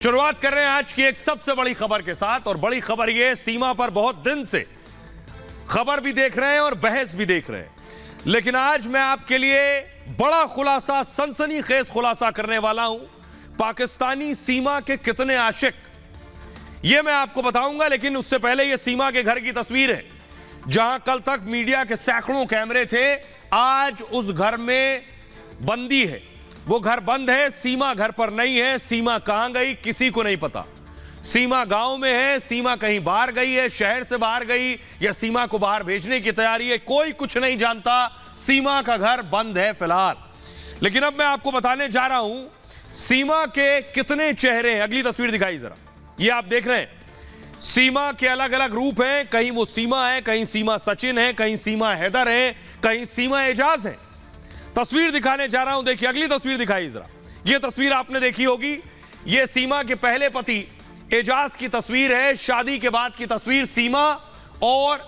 शुरुआत कर रहे हैं आज की एक सबसे बड़ी खबर के साथ। और बड़ी खबर ये, सीमा पर बहुत दिन से खबर भी देख रहे हैं और बहस भी देख रहे हैं, लेकिन आज मैं आपके लिए बड़ा खुलासा, सनसनीखेज खुलासा करने वाला हूं। पाकिस्तानी सीमा के कितने आशिक, ये मैं आपको बताऊंगा। लेकिन उससे पहले ये सीमा के घर की तस्वीर है, जहां कल तक मीडिया के सैकड़ों कैमरे थे, आज उस घर में बंदी है। वो घर बंद है, सीमा घर पर नहीं है। सीमा कहां गई किसी को नहीं पता। सीमा गांव में है, सीमा कहीं बाहर गई है, शहर से बाहर गई, या सीमा को बाहर भेजने की तैयारी है, कोई कुछ नहीं जानता। सीमा का घर बंद है फिलहाल। लेकिन अब मैं आपको बताने जा रहा हूं सीमा के कितने चेहरे हैं। अगली तस्वीर दिखाई जरा, ये आप देख रहे हैं। सीमा के अलग अलग रूप हैं, कहीं वो सीमा है, कहीं सीमा सचिन है, कहीं सीमा हैदर है, कहीं सीमा एजाज है। तस्वीर दिखाने जा रहा हूं, देखिए अगली तस्वीर दिखाई जरा। यह तस्वीर आपने देखी होगी, यह सीमा के पहले पति एजाज की तस्वीर है, शादी के बाद की तस्वीर सीमा और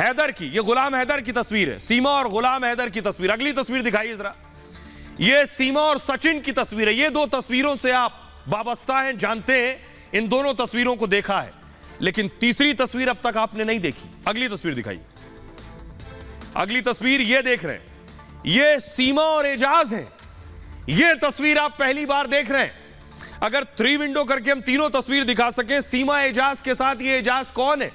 हैदर की। यह गुलाम हैदर की तस्वीर है, सीमा और गुलाम हैदर की तस्वीर। अगली तस्वीर दिखाइए जरा, यह सीमा और सचिन की तस्वीर है। ये दो तस्वीरों से आप वाबस्ता हैं, जानते हैं, इन दोनों तस्वीरों को देखा है। लेकिन तीसरी तस्वीर अब तक आपने नहीं देखी। अगली तस्वीर दिखाइए। अगली तस्वीर ये देख रहे हैं, ये सीमा और एजाज है। ये तस्वीर आप पहली बार देख रहे हैं। अगर 3 विंडो करके हम तीनों तस्वीर दिखा सके, सीमा एजाज के साथ, ये एजाज कौन है,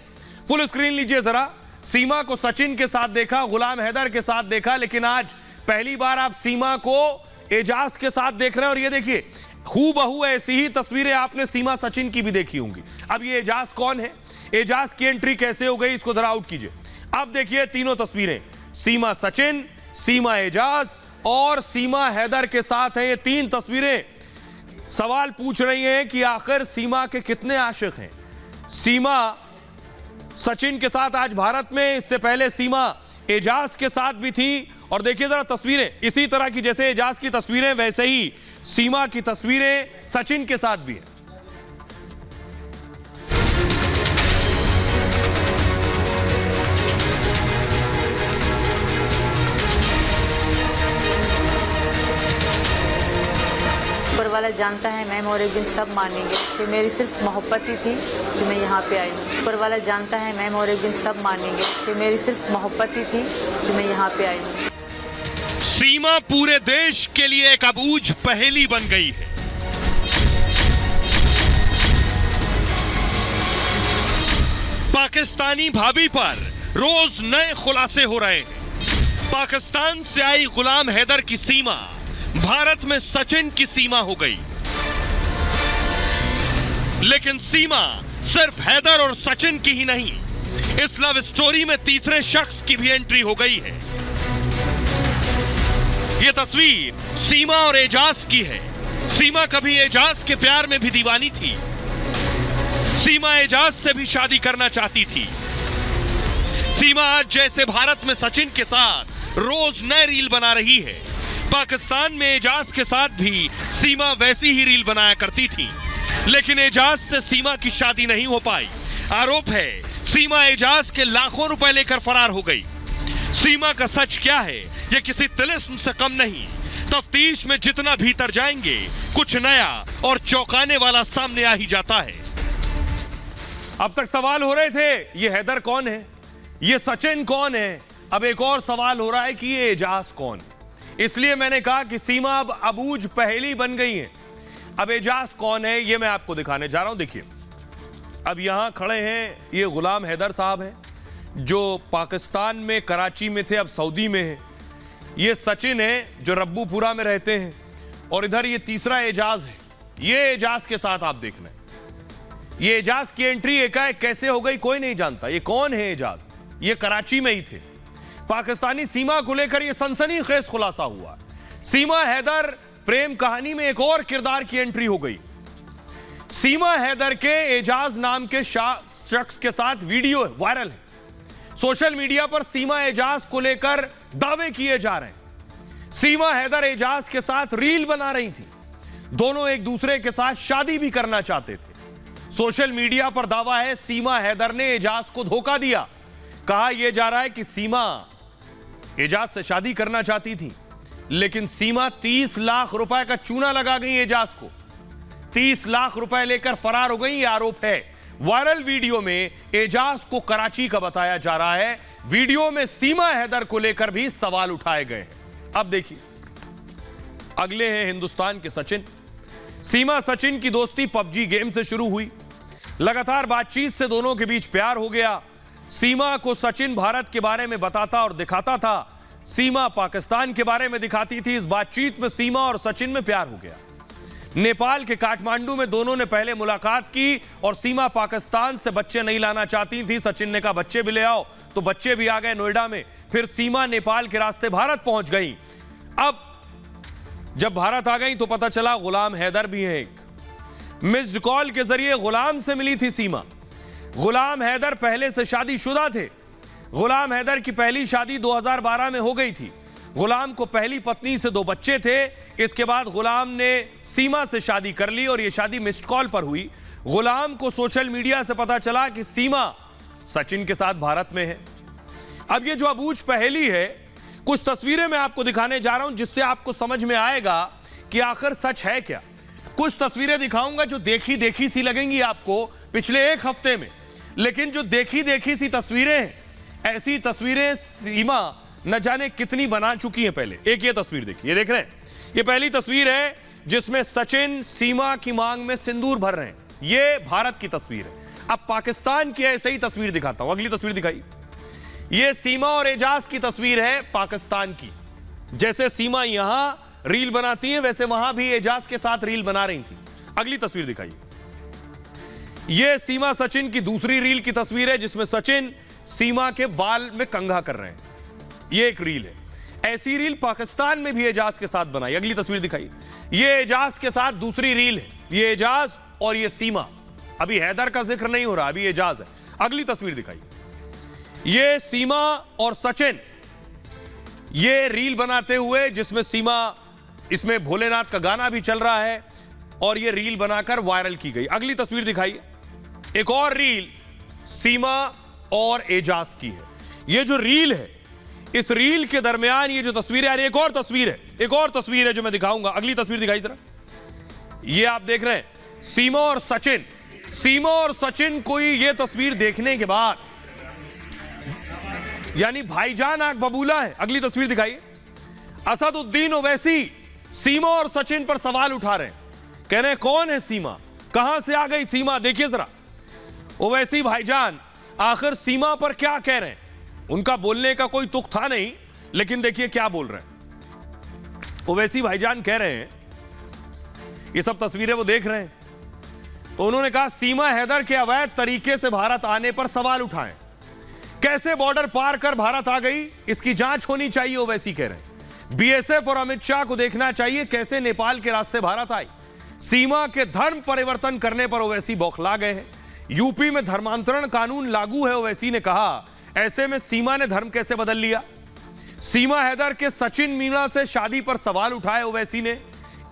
फुल स्क्रीन लीजिए जरा। सीमा को सचिन के साथ देखा, गुलाम हैदर के साथ देखा, लेकिन आज पहली बार आप सीमा को एजाज के साथ देख रहे हैं। और ये देखिए, हूबहू ऐसी ही तस्वीरें आपने सीमा सचिन की भी देखी होंगी। अब ये एजाज कौन है, एजाज की एंट्री कैसे हो गई, इसको जरा आउट कीजिए। अब देखिए तीनों तस्वीरें, सीमा सचिन, सीमा एजाज और सीमा हैदर के साथ हैं। ये 3 तस्वीरें सवाल पूछ रही हैं कि आखिर सीमा के कितने आशिक हैं। सीमा सचिन के साथ आज भारत में, इससे पहले सीमा एजाज के साथ भी थी। और देखिए जरा तस्वीरें, इसी तरह की जैसे एजाज की तस्वीरें, वैसे ही सीमा की तस्वीरें सचिन के साथ भी हैं। ऊपर वाला जानता है मैम, और एक दिन सब मानेंगे कि मेरी सिर्फ मोहब्बत ही थी जो मैं यहाँ पे आई हूँ। ऊपर वाला जानता है मैम, और एक दिन सब मानेंगे कि मेरी सिर्फ मोहब्बत ही थी जो मैं यहाँ पे आई हूँ। सीमा पूरे देश के लिए एक अबूझ पहेली बन गई है। पाकिस्तानी भाभी पर रोज नए खुलासे हो रहे हैं। पाकिस्तान से आई गुलाम हैदर की सीमा भारत में सचिन की सीमा हो गई। लेकिन सीमा सिर्फ हैदर और सचिन की ही नहीं, इस लव स्टोरी में तीसरे शख्स की भी एंट्री हो गई है। यह तस्वीर सीमा और एजाज की है। सीमा कभी एजाज के प्यार में भी दीवानी थी। सीमा एजाज से भी शादी करना चाहती थी। सीमा आज जैसे भारत में सचिन के साथ रोज नए रील बना रही है, पाकिस्तान में एजाज के साथ भी सीमा वैसी ही रील बनाया करती थी। लेकिन एजाज से सीमा की शादी नहीं हो पाई। आरोप है सीमा एजाज के लाखों रुपए लेकर फरार हो गई। सीमा का सच क्या है, यह किसी तिलिस्म से कम नहीं। तफ्तीश में जितना भीतर जाएंगे, कुछ नया और चौंकाने वाला सामने आ ही जाता है। अब तक सवाल हो रहे थे, ये हैदर कौन है, ये सचिन कौन है। अब एक और सवाल हो रहा है कि ये एजाज कौन है। इसलिए मैंने कहा कि सीमा अब अबूझ पहेली बन गई है। अब एजाज कौन है, ये मैं आपको दिखाने जा रहा हूं। देखिए, अब यहां खड़े हैं, ये गुलाम हैदर साहब हैं, जो पाकिस्तान में कराची में थे, अब सऊदी में है। ये सचिन है, जो रब्बूपुरा में रहते हैं। और इधर ये तीसरा एजाज है। ये एजाज के साथ आप देख रहे हैं। ये एजाज की एंट्री एकाएक कैसे हो गई, कोई नहीं जानता। ये कौन है एजाज, ये कराची में ही थे। पाकिस्तानी सीमा को लेकर यह सनसनीखेज खुलासा हुआ। सीमा हैदर प्रेम कहानी में एक और किरदार की एंट्री हो गई। सीमा हैदर के एजाज नाम के शख्स के साथ वीडियो वायरल है। सोशल मीडिया पर सीमा एजाज को लेकर दावे किए जा रहे हैं। सीमा हैदर एजाज के साथ रील बना रही थी। दोनों एक दूसरे के साथ शादी भी करना चाहते थे। सोशल मीडिया पर दावा है सीमा हैदर ने एजाज को धोखा दिया। कहा यह जा रहा है कि सीमा एजाज से शादी करना चाहती थी, लेकिन सीमा 30 लाख रुपए का चूना लगा गई एजाज को। 30 लाख रुपए लेकर फरार हो गई, ये आरोप है। वायरल वीडियो में एजाज को कराची का बताया जा रहा है। वीडियो में सीमा हैदर को लेकर भी सवाल उठाए गए। अब देखिए, अगले हैं हिंदुस्तान के सचिन। सीमा सचिन की दोस्ती पबजी गेम से शुरू हुई। लगातार बातचीत से दोनों के बीच प्यार हो गया। सीमा को सचिन भारत के बारे में बताता और दिखाता था, सीमा पाकिस्तान के बारे में दिखाती थी। इस बातचीत में सीमा और सचिन में प्यार हो गया। नेपाल के काठमांडू में दोनों ने पहले मुलाकात की और सीमा पाकिस्तान से बच्चे नहीं लाना चाहती थी। सचिन ने कहा बच्चे भी ले आओ, तो बच्चे भी आ गए नोएडा में। फिर सीमा नेपाल के रास्ते भारत पहुंच गई। अब जब भारत आ गई तो पता चला गुलाम हैदर भी है। एक मिस्ड कॉल के जरिए गुलाम से मिली थी सीमा। गुलाम हैदर पहले से शादीशुदा थे। गुलाम हैदर की पहली शादी 2012 में हो गई थी। गुलाम को पहली पत्नी से 2 बच्चे थे। इसके बाद गुलाम ने सीमा से शादी कर ली और यह शादी मिस्ड कॉल पर हुई। गुलाम को सोशल मीडिया से पता चला कि सीमा सचिन के साथ भारत में है। अब ये जो अबूझ पहेली है, कुछ तस्वीरें मैं आपको दिखाने जा रहा हूं जिससे आपको समझ में आएगा कि आखिर सच है क्या। कुछ तस्वीरें दिखाऊंगा जो देखी देखी सी लगेंगी आपको पिछले 1 हफ्ते में, लेकिन जो देखी देखी सी तस्वीरें हैं, ऐसी तस्वीरें सीमा न जाने कितनी बना चुकी हैं पहले। एक ये तस्वीर देखिए, ये देख रहे हैं, ये पहली तस्वीर है जिसमें सचिन सीमा की मांग में सिंदूर भर रहे हैं। ये भारत की तस्वीर है। अब पाकिस्तान की ऐसे ही तस्वीर दिखाता हूं। अगली तस्वीर दिखाई, ये सीमा और एजाज की तस्वीर है पाकिस्तान की। जैसे सीमा यहां रील बनाती है वैसे वहां भी एजाज के साथ रील बना रही थी। अगली तस्वीर दिखाई, ये सीमा सचिन की दूसरी रील की तस्वीर है जिसमें सचिन सीमा के बाल में कंघा कर रहे हैं। ये एक रील है। ऐसी रील पाकिस्तान में भी एजाज के साथ बनाई। अगली तस्वीर दिखाई, ये एजाज के साथ दूसरी रील है। ये एजाज और ये सीमा। अभी हैदर का जिक्र नहीं हो रहा, अभी एजाज है। अगली तस्वीर दिखाई, ये सीमा और सचिन ये रील बनाते हुए जिसमें सीमा, इसमें भोलेनाथ का गाना भी चल रहा है और ये रील बनाकर वायरल की गई। अगली तस्वीर दिखाई, एक और रील सीमा और एजाज की है। ये जो रील है, इस रील के दरमियान ये जो तस्वीर है, एक और तस्वीर है, एक और तस्वीर है जो मैं दिखाऊंगा। अगली तस्वीर दिखाई जरा, ये आप देख रहे हैं सीमा और सचिन। सीमा और सचिन को ये तस्वीर देखने के बाद यानी भाईजान आंख बबूला है। अगली तस्वीर दिखाइए, असदुद्दीन ओवैसी सीमा और सचिन पर सवाल उठा रहे हैं, कह रहे हैं कौन है सीमा, कहां से आ गई सीमा। देखिए जरा ओवैसी भाईजान आखिर सीमा पर क्या कह रहे हैं। उनका बोलने का कोई तुक था नहीं, लेकिन देखिए क्या बोल रहे हैं। ओवैसी भाईजान कह रहे हैं, ये सब तस्वीरें वो देख रहे हैं, तो उन्होंने कहा सीमा हैदर के अवैध तरीके से भारत आने पर सवाल उठाएं। कैसे बॉर्डर पार कर भारत आ गई, इसकी जांच होनी चाहिए, ओवैसी कह रहे हैं। बीएसएफ और अमित शाह को देखना चाहिए कैसे नेपाल के रास्ते भारत आई। सीमा के धर्म परिवर्तन करने पर ओवैसी बौखला गए हैं। यूपी में धर्मांतरण कानून लागू है, ओवैसी ने कहा। ऐसे में सीमा ने धर्म कैसे बदल लिया। सीमा हैदर के सचिन मीणा से शादी पर सवाल उठाए ओवैसी ने।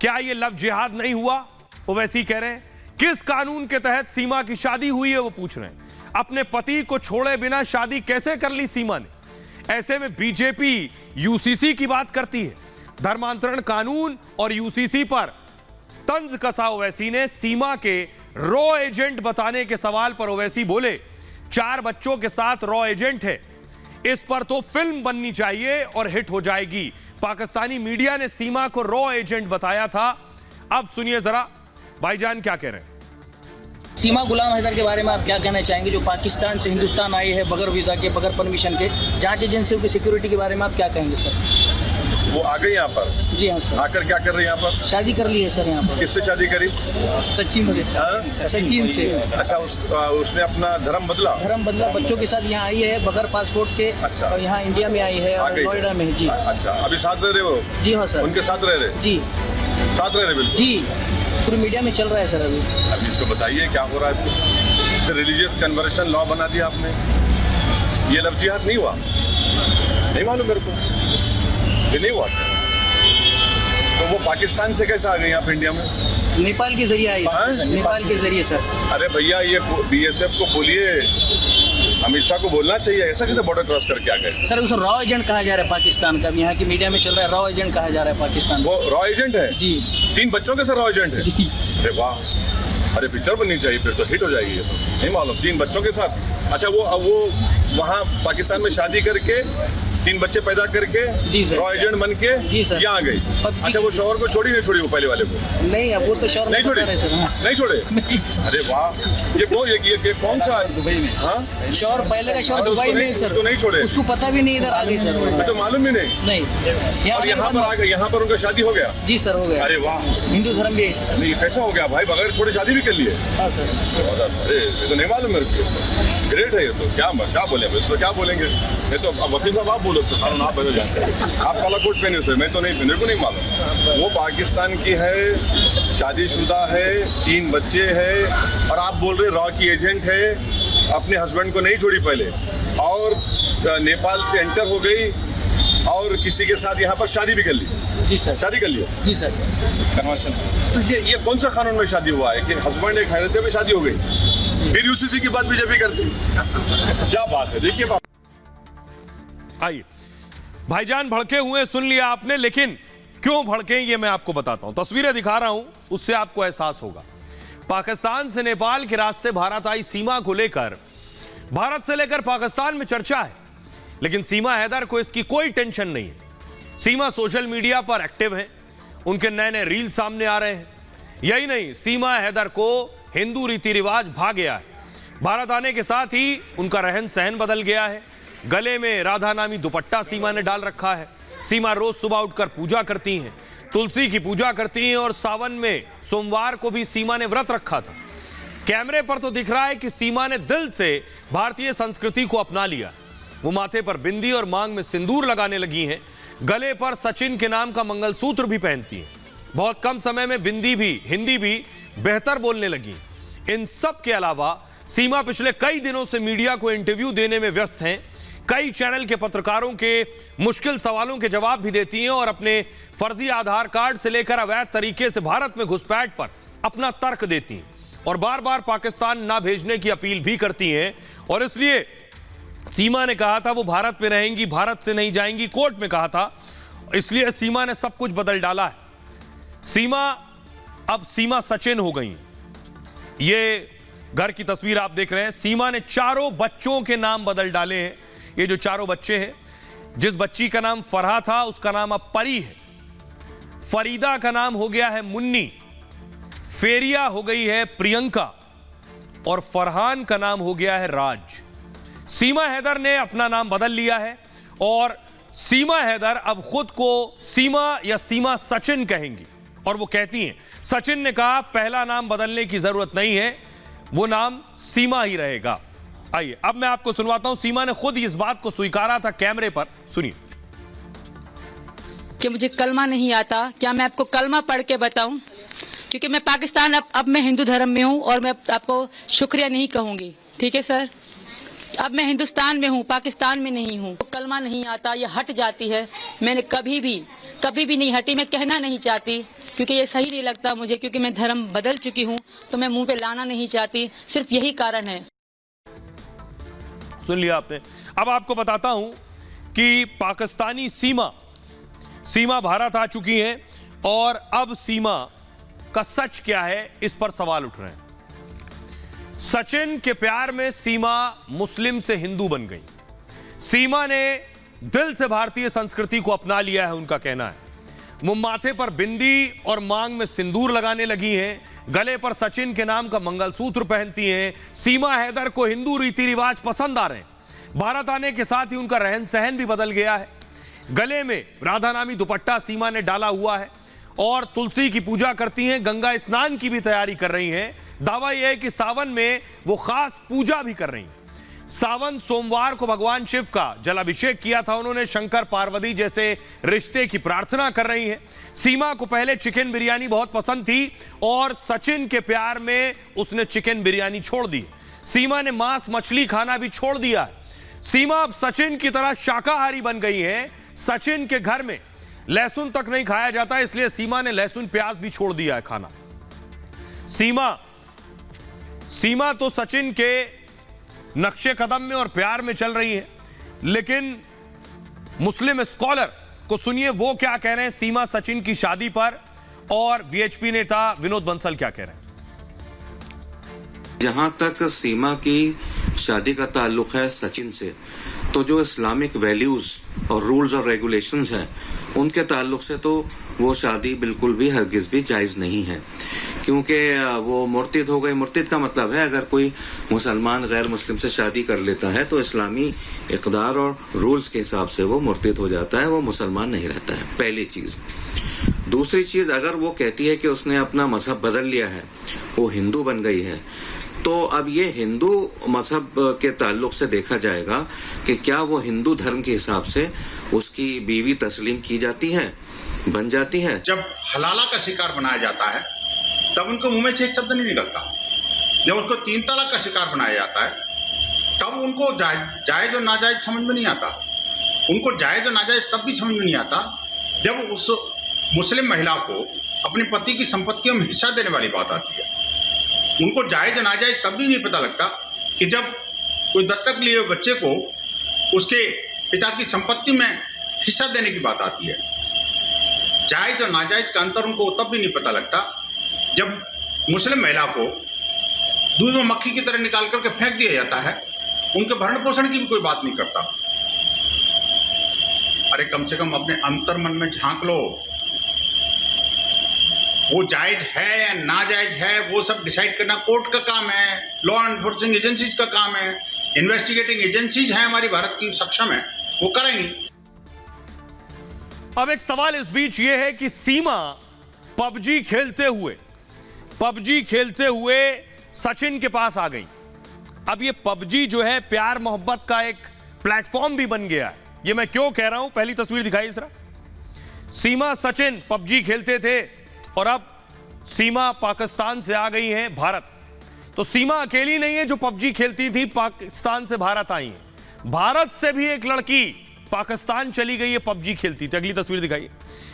क्या यह लव जिहाद नहीं हुआ, ओवैसी कह रहे हैं। किस कानून के तहत सीमा की शादी हुई है वो पूछ रहे हैं। अपने पति को छोड़े बिना शादी कैसे कर ली सीमा ने। ऐसे में बीजेपी यूसीसी की बात करती है। धर्मांतरण कानून और यूसीसी पर तंज कसा ओवैसी ने। सीमा के रॉ एजेंट बताने के सवाल पर ओवैसी बोले, 4 बच्चों के साथ रॉ एजेंट है, इस पर तो फिल्म बननी चाहिए और हिट हो जाएगी। पाकिस्तानी मीडिया ने सीमा को रॉ एजेंट बताया था। अब सुनिए जरा भाईजान क्या कह रहे हैं। सीमा गुलाम हैदर के बारे में आप क्या कहना चाहेंगे, जो पाकिस्तान से हिंदुस्तान आई है बगैर वीज़ा के, बगैर परमिशन के। जांच एजेंसियों की सिक्योरिटी के बारे में आप क्या कहेंगे सर। वो आ गई यहाँ पर। जी हाँ सर। आकर क्या कर रही है यहाँ पर। शादी कर ली है सर यहाँ पर। किससे शादी करी। सचिन से। सचिन से। अच्छा उसने अपना धर्म बदला। धर्म बदला, बच्चों के साथ यहाँ आई है बगैर पासपोर्ट के। अच्छा। और यहाँ इंडिया में आई है और नोएडा में। जी अच्छा, अभी साथ रह रहे हो। जी हाँ सर। उनके साथ रह रहे। जी साथ रह रहे बिल्कुल। जी पूरी मीडिया में चल रहा है सर अभी। अभी इसको बताइए क्या हो रहा है। रिलीजियस कन्वर्शन लॉ बना दिया आपने। ये लव जिहाद नहीं हुआ। नहीं मालूम मेरे को, ये नहीं हुआ। तो वो पाकिस्तान से कैसे आ गई यहाँ पे इंडिया में। नेपाल के जरिए आई सर। नेपाल के जरिए सर। अरे भैया ये बीएसएफ को बोलिए, अमित शाह को बोलना चाहिए, ऐसा कैसे बॉर्डर क्रॉस करके आ गए। सर उसको रॉ एजेंट कहा जा रहा है पाकिस्तान का। यहाँ की मीडिया में चल रहा है रॉ एजेंट कहा जा रहा है पाकिस्तान। वो रॉ एजेंट है जी। 3 बच्चों के सर रॉ एजेंट है। अरे वाह, अरे पिक्चर बननी चाहिए फिर तो, हिट हो जाएगी ये तो। नहीं मालूम, 3 बच्चों के साथ। अच्छा, वो वहाँ पाकिस्तान में शादी करके 3 बच्चे पैदा करके जी सर। रॉ एजेंट बन के जी सर। यहाँ आ गई। अच्छा, वो शौहर को छोड़ी नहीं छोड़ी, वो पहले वाले को? नहीं, अब वो तो शौहर नहीं छोड़ी, रहे सर। हाँ। नहीं छोड़े। अरे वाह, ये कौन सा है? दुबई में। हाँ, शौहर पहले का शौहर दुबई में सर, उसको नहीं छोड़े, उसको पता भी नहीं, इधर आ गई सर। मैं तो मालूम ही नहीं। नहीं, और यहाँ पर आ गए, यहाँ पर उनका शादी हो गया? जी सर, हो गया। अरे वाह, हिंदू धर्म भी है सर। नहीं कैसा हो गया भाई, बगैर छोड़े शादी भी कर लिए? हाँ सर। अरे ये तो नहीं मालूम मेरे को, ग्रेट है ये तो। क्या बोले इसको, क्या बोलेंगे? ये तो अब वकील साहब आप बोलो उसको, कानून आप बदल जानते हैं। आप काला कोट पहने थे, मैं तो नहीं, मेरे को नहीं मालूम। वो पाकिस्तान की है, शादीशुदा है, 3 बच्चे हैं, और आप बोल रहे रॉ की एजेंट है, अपने हस्बैंड को नहीं छोड़ी पहले, और नेपाल से एंटर हो गई, और किसी के साथ यहाँ पर शादी भी कर ली। जी सर। शादी कर लिया? जी सर। कन्वर्शन। तो ये कौन सा कानून में शादी हुआ है कि हस्बैंड एक हैरत में शादी हो गई, फिर यूसीसी की बात बीजेपी करती? क्या बात है, देखिए। आइए, भाईजान भड़के हुए, सुन लिया आपने, लेकिन क्यों भड़के ये मैं आपको बताता हूं। तस्वीरें दिखा रहा हूं, उससे आपको एहसास होगा। पाकिस्तान से नेपाल के रास्ते भारत आई सीमा को लेकर भारत से लेकर पाकिस्तान में चर्चा है, लेकिन सीमा हैदर को इसकी कोई टेंशन नहीं है। सीमा सोशल मीडिया पर एक्टिव है, उनके नए नए रील सामने आ रहे हैं। यही नहीं, सीमा हैदर को हिंदू रीति रिवाज भा गया है। भारत आने के साथ ही उनका रहन सहन बदल गया है। गले में राधा नामी दुपट्टा सीमा ने डाल रखा है। सीमा रोज सुबह उठकर पूजा करती हैं, तुलसी की पूजा करती हैं, और सावन में सोमवार को भी सीमा ने व्रत रखा था। कैमरे पर तो दिख रहा है कि सीमा ने दिल से भारतीय संस्कृति को अपना लिया। वो माथे पर बिंदी और मांग में सिंदूर लगाने लगी हैं। गले पर सचिन के नाम का मंगलसूत्र भी पहनती हैं। बहुत कम समय में हिंदी भी बेहतर बोलने लगी। इन सब के अलावा सीमा पिछले कई दिनों से मीडिया को इंटरव्यू देने में व्यस्त हैं। कई चैनल के पत्रकारों के मुश्किल सवालों के जवाब भी देती हैं, और अपने फर्जी आधार कार्ड से लेकर अवैध तरीके से भारत में घुसपैठ पर अपना तर्क देती हैं, और बार बार पाकिस्तान ना भेजने की अपील भी करती हैं। और इसलिए सीमा ने कहा था वो भारत में रहेंगी, भारत से नहीं जाएंगी, कोर्ट में कहा था। इसलिए सीमा ने सब कुछ बदल डाला है। अब सीमा सचिन हो गई। ये घर की तस्वीर आप देख रहे हैं। सीमा ने चारों बच्चों के नाम बदल डाले हैं। ये जो चारों बच्चे हैं, जिस बच्ची का नाम फरहा था उसका नाम अब परी है, फरीदा का नाम हो गया है मुन्नी, फेरिया हो गई है प्रियंका, और फरहान का नाम हो गया है राज। सीमा हैदर ने अपना नाम बदल लिया है, और सीमा हैदर अब खुद को सीमा या सीमा सचिन कहेंगी। और वो कहती हैं, सचिन ने कहा पहला नाम बदलने की जरूरत नहीं है, वो नाम सीमा ही रहेगा। आइए अब मैं आपको सुनवाता हूं। सीमा ने खुद इस बात को स्वीकारा था कैमरे पर, सुनिए। कि मुझे कलमा नहीं आता, क्या मैं आपको कलमा पढ़ के बताऊं? क्योंकि मैं पाकिस्तान अब मैं हिंदू धर्म में हूं, और मैं आपको शुक्रिया नहीं कहूंगी, ठीक है सर? अब मैं हिंदुस्तान में हूं, पाकिस्तान में नहीं हूं। तो कलमा नहीं आता, ये हट जाती है। मैंने कभी भी नहीं हटी। मैं कहना नहीं चाहती, क्योंकि ये सही नहीं लगता मुझे, क्योंकि मैं धर्म बदल चुकी हूं, तो मैं मुंह पे लाना नहीं चाहती। सिर्फ यही कारण है। सुन लिया आपने। अब आपको बताता हूं कि पाकिस्तानी सीमा भारत आ चुकी हैं, और अब सीमा का सच क्या है, इस पर सवाल उठ रहे हैं। सचिन के प्यार में सीमा मुस्लिम से हिंदू बन गई। सीमा ने दिल से भारतीय संस्कृति को अपना लिया है, उनका कहना है। वो माथे पर बिंदी और मांग में सिंदूर लगाने लगी हैं। गले पर सचिन के नाम का मंगलसूत्र पहनती हैं। सीमा हैदर को हिंदू रीति रिवाज पसंद आ रहे हैं। भारत आने के साथ ही उनका रहन सहन भी बदल गया है। गले में राधा नामी दुपट्टा सीमा ने डाला हुआ है, और तुलसी की पूजा करती हैं। गंगा स्नान की भी तैयारी कर रही हैं। दावा यह है कि सावन में वो खास पूजा भी कर रही हैं। सावन सोमवार को भगवान शिव का जलाभिषेक किया था उन्होंने। शंकर पार्वती जैसे रिश्ते की प्रार्थना कर रही हैं। सीमा को पहले चिकन बिरयानी बहुत पसंद थी, और सचिन के प्यार में उसने चिकन बिरयानी छोड़ दी। सीमा ने मांस मछली खाना भी छोड़ दिया है। सीमा अब सचिन की तरह शाकाहारी बन गई है। सचिन के घर में लहसुन तक नहीं खाया जाता, इसलिए सीमा ने लहसुन प्याज भी छोड़ दिया है खाना। सीमा तो सचिन के नक्शे कदम में और प्यार में चल रही है, लेकिन मुस्लिम स्कॉलर को सुनिए वो क्या कह रहे हैं सीमा सचिन की शादी पर, और वीएचपी नेता विनोद बंसल क्या कह रहे हैं। जहां तक सीमा की शादी का ताल्लुक है सचिन से, तो जो इस्लामिक वैल्यूज और रूल्स और रेगुलेशंस हैं उनके ताल्लुक से तो वो शादी बिल्कुल भी हरगिज भी जायज़ नहीं है, क्योंकि वो मुर्तिद हो गई। मुर्तिद का मतलब है अगर कोई मुसलमान गैर मुस्लिम से शादी कर लेता है तो इस्लामी इक़दार और रूल्स के हिसाब से वो मुर्तिद हो जाता है, वो मुसलमान नहीं रहता है, पहली चीज़। दूसरी चीज़, अगर वो कहती है कि उसने अपना मजहब बदल लिया है, वो हिंदू बन गई है, तो अब ये हिंदू मजहब के ताल्लुक से देखा जाएगा कि क्या वो हिंदू धर्म के हिसाब से उसकी बीवी तस्लीम की जाती है, बन जाती है। जब हलाला का शिकार बनाया जाता है तब उनको मुंह में से एक शब्द नहीं निकलता। जब उसको 3 तलाक का शिकार बनाया जाता है तब उनको जायज और नाजायज समझ में नहीं आता। उनको जायज और नाजायज तब भी समझ में नहीं आता जब उस मुस्लिम महिला को अपने पति की संपत्तियों में हिस्सा देने वाली बात आती है। उनको जायज नाजायज तब भी नहीं पता लगता कि जब कोई दत्तक लिए हुए बच्चे को उसके पिता की संपत्ति में हिस्सा देने की बात आती है। जायज और नाजायज का अंतर उनको तब भी नहीं पता लगता जब मुस्लिम महिला को दूध में मक्खी की तरह निकाल करके फेंक दिया जाता है, उनके भरण पोषण की भी कोई बात नहीं करता। अरे कम से कम अपने अंतर मन में झांक लो, वो जायज है या नाजायज है वो सब डिसाइड करना कोर्ट का काम है, लॉ एनफोर्सिंग एजेंसीज का काम है, इन्वेस्टिगेटिंग एजेंसीज हैं हमारी भारत की सक्षम है, वो करेंगी। अब एक सवाल इस बीच ये है कि सीमा पबजी खेलते हुए सचिन के पास आ गई। अब ये पबजी जो है प्यार मोहब्बत का एक प्लेटफॉर्म भी बन गया है। ये मैं क्यों कह रहा हूं, पहली तस्वीर दिखाई इस तरह। सीमा सचिन पबजी खेलते थे और अब सीमा पाकिस्तान से आ गई हैं भारत। तो सीमा अकेली नहीं है जो पबजी खेलती थी, पाकिस्तान से भारत आई है। भारत से भी एक लड़की पाकिस्तान चली गई है, पबजी खेलती थी। अगली तस्वीर दिखाइए।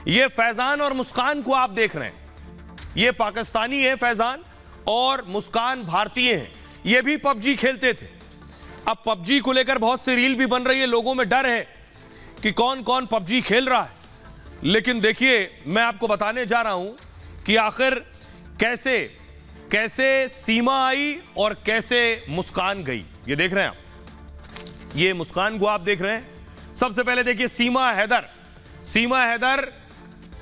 ये फैजान और मुस्कान को आप देख रहे हैं। ये पाकिस्तानी है फैजान और मुस्कान भारतीय हैं। ये भी पबजी खेलते थे। अब पबजी को लेकर बहुत सी रील भी बन रही है, लोगों में डर है कि कौन कौन पबजी खेल रहा है। लेकिन देखिए, मैं आपको बताने जा रहा हूं कि आखिर कैसे सीमा आई और कैसे मुस्कान गई। ये देख रहे हैं आप, ये मुस्कान को आप देख रहे हैं। सबसे पहले देखिए सीमा हैदर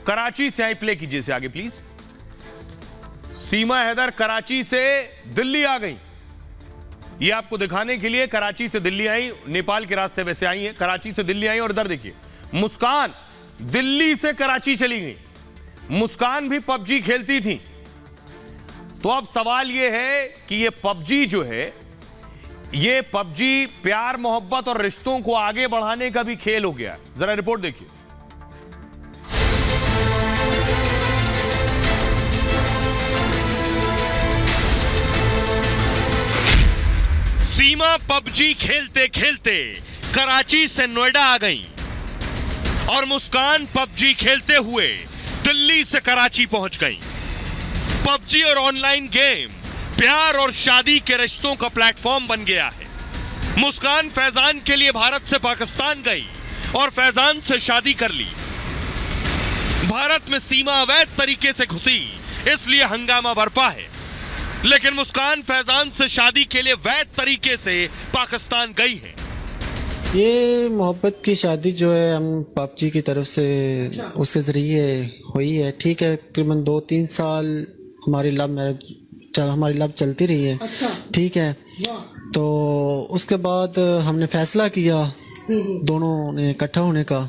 कराची से आई। प्ले कीजिए इसे आगे प्लीज। सीमा हैदर कराची से दिल्ली आ गई। ये आपको दिखाने के लिए कराची से दिल्ली आई, नेपाल के रास्ते वैसे आई है, कराची से दिल्ली आई। और इधर देखिए मुस्कान दिल्ली से कराची चली गई। मुस्कान भी पबजी खेलती थी। तो अब सवाल यह है कि ये पबजी जो है, ये पबजी प्यार मोहब्बत और रिश्तों को आगे बढ़ाने का भी खेल हो गया है। जरा रिपोर्ट देखिए। सीमा पबजी खेलते खेलते कराची से नोएडा आ गई और मुस्कान पबजी खेलते हुए दिल्ली से कराची पहुंच गई। पबजी और ऑनलाइन गेम प्यार और शादी के रिश्तों का प्लेटफॉर्म बन गया है। मुस्कान फैजान के लिए भारत से पाकिस्तान गई और फैजान से शादी कर ली। भारत में सीमा अवैध तरीके से घुसी, इसलिए हंगामा बरपा है। लेकिन मुस्कान फैजान से शादी के लिए वैध तरीके से पाकिस्तान गई है। ये मोहब्बत की शादी जो है हम पबजी की तरफ से उसके जरिए हुई है। ठीक है, तकरीबन 2-3 साल हमारी लव चलती रही है। ठीक है, तो उसके बाद हमने फैसला किया दोनों ने इकट्ठा होने का।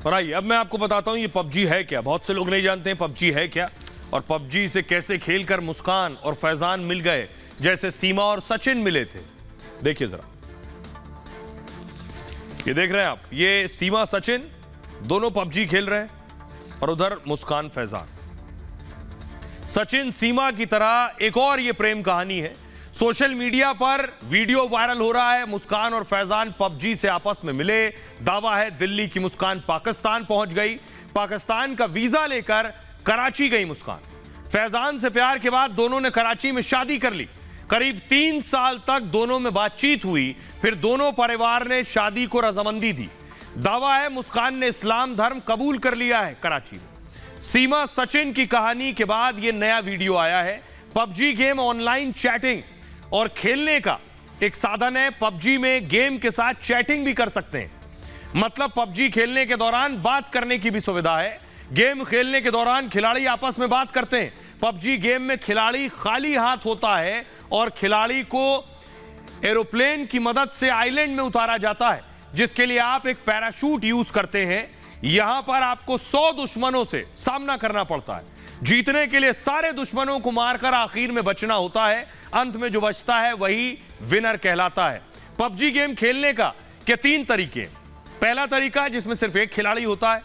और आइए अब मैं आपको बताता हूं ये पबजी है क्या। बहुत से लोग नहीं जानते हैं पबजी है क्या और पबजी से कैसे खेलकर मुस्कान और फैजान मिल गए जैसे सीमा और सचिन मिले थे। देखिए जरा, ये देख रहे हैं आप, ये सीमा सचिन दोनों पबजी खेल रहे हैं और उधर मुस्कान फैजान। सचिन सीमा की तरह एक और ये प्रेम कहानी है। सोशल मीडिया पर वीडियो वायरल हो रहा है। मुस्कान और फैजान पबजी से आपस में मिले। दावा है दिल्ली की मुस्कान पाकिस्तान पहुंच गई। पाकिस्तान का वीजा लेकर कराची गई मुस्कान। फैजान से प्यार के बाद दोनों ने कराची में शादी कर ली। करीब 3 साल तक दोनों में बातचीत हुई, फिर दोनों परिवार ने शादी को रजामंदी दी। दावा है मुस्कान ने इस्लाम धर्म कबूल कर लिया है कराची में। सीमा सचिन की कहानी के बाद यह नया वीडियो आया है। पबजी गेम ऑनलाइन चैटिंग और खेलने का एक साधन है। पबजी में गेम के साथ चैटिंग भी कर सकते हैं, मतलब पबजी खेलने के दौरान बात करने की भी सुविधा है। गेम खेलने के दौरान खिलाड़ी आपस में बात करते हैं। पबजी गेम में खिलाड़ी खाली हाथ होता है और खिलाड़ी को एरोप्लेन की मदद से आइलैंड में उतारा जाता है, जिसके लिए आप एक पैराशूट यूज करते हैं। यहां पर आपको 100 दुश्मनों से सामना करना पड़ता है। जीतने के लिए सारे दुश्मनों को मारकर आखिर में बचना होता है। अंत में जो बचता है वही विनर कहलाता है। पबजी गेम खेलने का के 3 तरीके। पहला तरीका जिसमें सिर्फ एक खिलाड़ी होता है।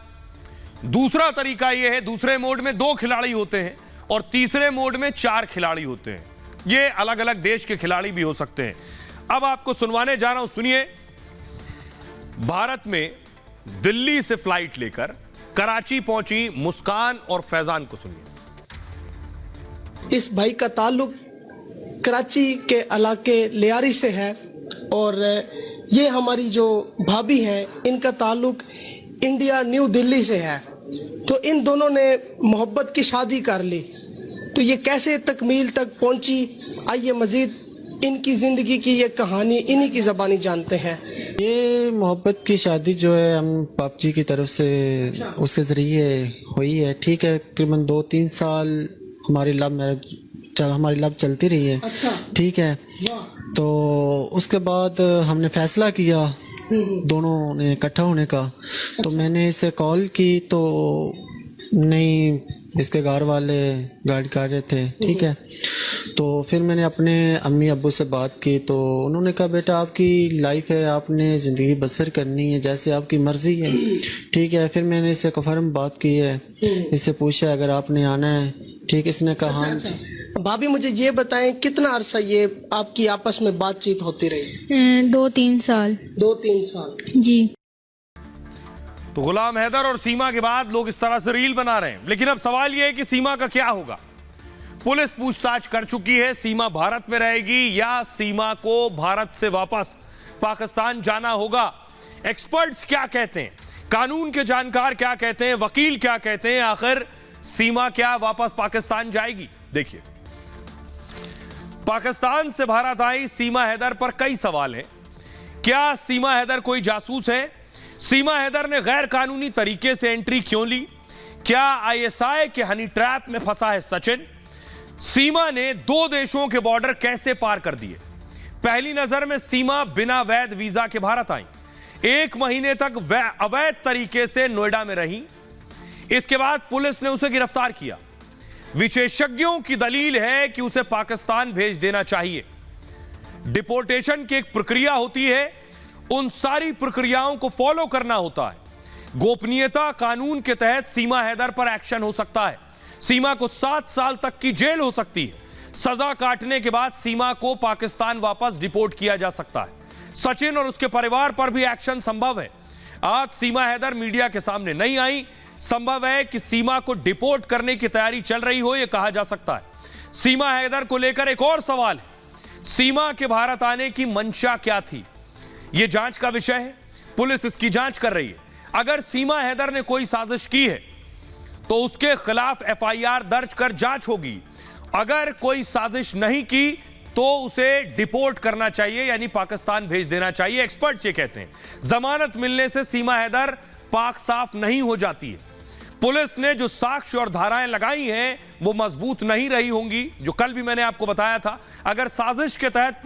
दूसरा तरीका यह है, दूसरे मोड में 2 खिलाड़ी होते हैं और तीसरे मोड में 4 खिलाड़ी होते हैं। ये अलग अलग देश के खिलाड़ी भी हो सकते हैं। अब आपको सुनवाने जा रहा हूं, सुनिए। भारत में दिल्ली से फ्लाइट लेकर कराची पहुंची मुस्कान और फैजान को सुनिए। इस भाई का ताल्लुक कराची के इलाके लियारी से है और ये हमारी जो भाभी हैं इनका ताल्लुक इंडिया न्यू दिल्ली से है। तो इन दोनों ने मोहब्बत की शादी कर ली, तो ये कैसे तकमील तक पहुंची, आइए मजीद इनकी जिंदगी की ये कहानी इन्हीं की ज़बानी जानते हैं। ये मोहब्बत की शादी जो है हम पबजी की तरफ से उसके ज़रिए हुई है। ठीक है, तकरीबन 2-3 साल हमारी लव चलती रही है। ठीक है, तो उसके बाद हमने फैसला किया दोनों ने इकट्ठा होने का। तो मैंने इसे कॉल की तो नहीं, इसके घर वाले गाइड कर रहे थे। ठीक है, तो फिर मैंने अपने अम्मी अब्बू से बात की तो उन्होंने कहा बेटा आपकी लाइफ है, आपने ज़िंदगी बसर करनी है, जैसे आपकी मर्ज़ी है। ठीक है, फिर मैंने इससे कफर्म बात की है, इससे पूछा अगर आपने आना है। ठीक, इसने कहा हाँ जी। भाभी मुझे ये बताएं कितना अरसा ये आपकी आपस में बातचीत होती रही? 2-3 साल। 2-3 साल जी। तो गुलाम हैदर और सीमा के बाद लोग इस तरह से रील बना रहे हैं, लेकिन अब सवाल यह है कि सीमा का क्या होगा। पुलिस पूछताछ कर चुकी है। सीमा भारत में रहेगी या सीमा को भारत से वापस पाकिस्तान जाना होगा। एक्सपर्ट्स क्या कहते हैं, कानून के जानकार क्या कहते हैं, वकील क्या कहते हैं, आखिर सीमा क्या वापस पाकिस्तान जाएगी? देखिए, पाकिस्तान से भारत आई सीमा हैदर पर कई सवाल हैं। क्या सीमा हैदर कोई जासूस है? सीमा हैदर ने गैर कानूनी तरीके से एंट्री क्यों ली? क्या आईएसआई के हनी ट्रैप में फंसा है सचिन? सीमा ने 2 देशों के बॉर्डर कैसे पार कर दिए? पहली नजर में सीमा बिना वैध वीजा के भारत आई, 1 महीने तक अवैध तरीके से नोएडा में रही। इसके बाद पुलिस ने उसे गिरफ्तार किया। विशेषज्ञों की दलील है कि उसे पाकिस्तान भेज देना चाहिए। डिपोर्टेशन की एक प्रक्रिया होती है, उन सारी प्रक्रियाओं को फॉलो करना होता है। गोपनीयता कानून के तहत सीमा हैदर पर एक्शन हो सकता है। सीमा को 7 साल तक की जेल हो सकती है। सजा काटने के बाद सीमा को पाकिस्तान वापस डिपोर्ट किया जा सकता है। सचिन और उसके परिवार पर भी एक्शन संभव है। आज सीमा हैदर मीडिया के सामने नहीं आई, संभव है कि सीमा को डिपोर्ट करने की तैयारी चल रही हो, यह कहा जा सकता है। सीमा हैदर को लेकर एक और सवाल है, सीमा के भारत आने की मंशा क्या थी? यह जांच का विषय है, पुलिस इसकी जांच कर रही है। अगर सीमा हैदर ने कोई साजिश की है तो उसके खिलाफ एफआईआर दर्ज कर जांच होगी। अगर कोई साजिश नहीं की तो उसे डिपोर्ट करना चाहिए, यानी पाकिस्तान भेज देना चाहिए। एक्सपर्ट्स ये कहते हैं जमानत मिलने से सीमा हैदर पाक साफ नहीं हो जाती है। पुलिस ने जो साक्ष्य और धाराएं लगाई हैं वो मजबूत नहीं रही होंगी, जो कल भी मैंने आपको बताया था। अगर साजिश के तहत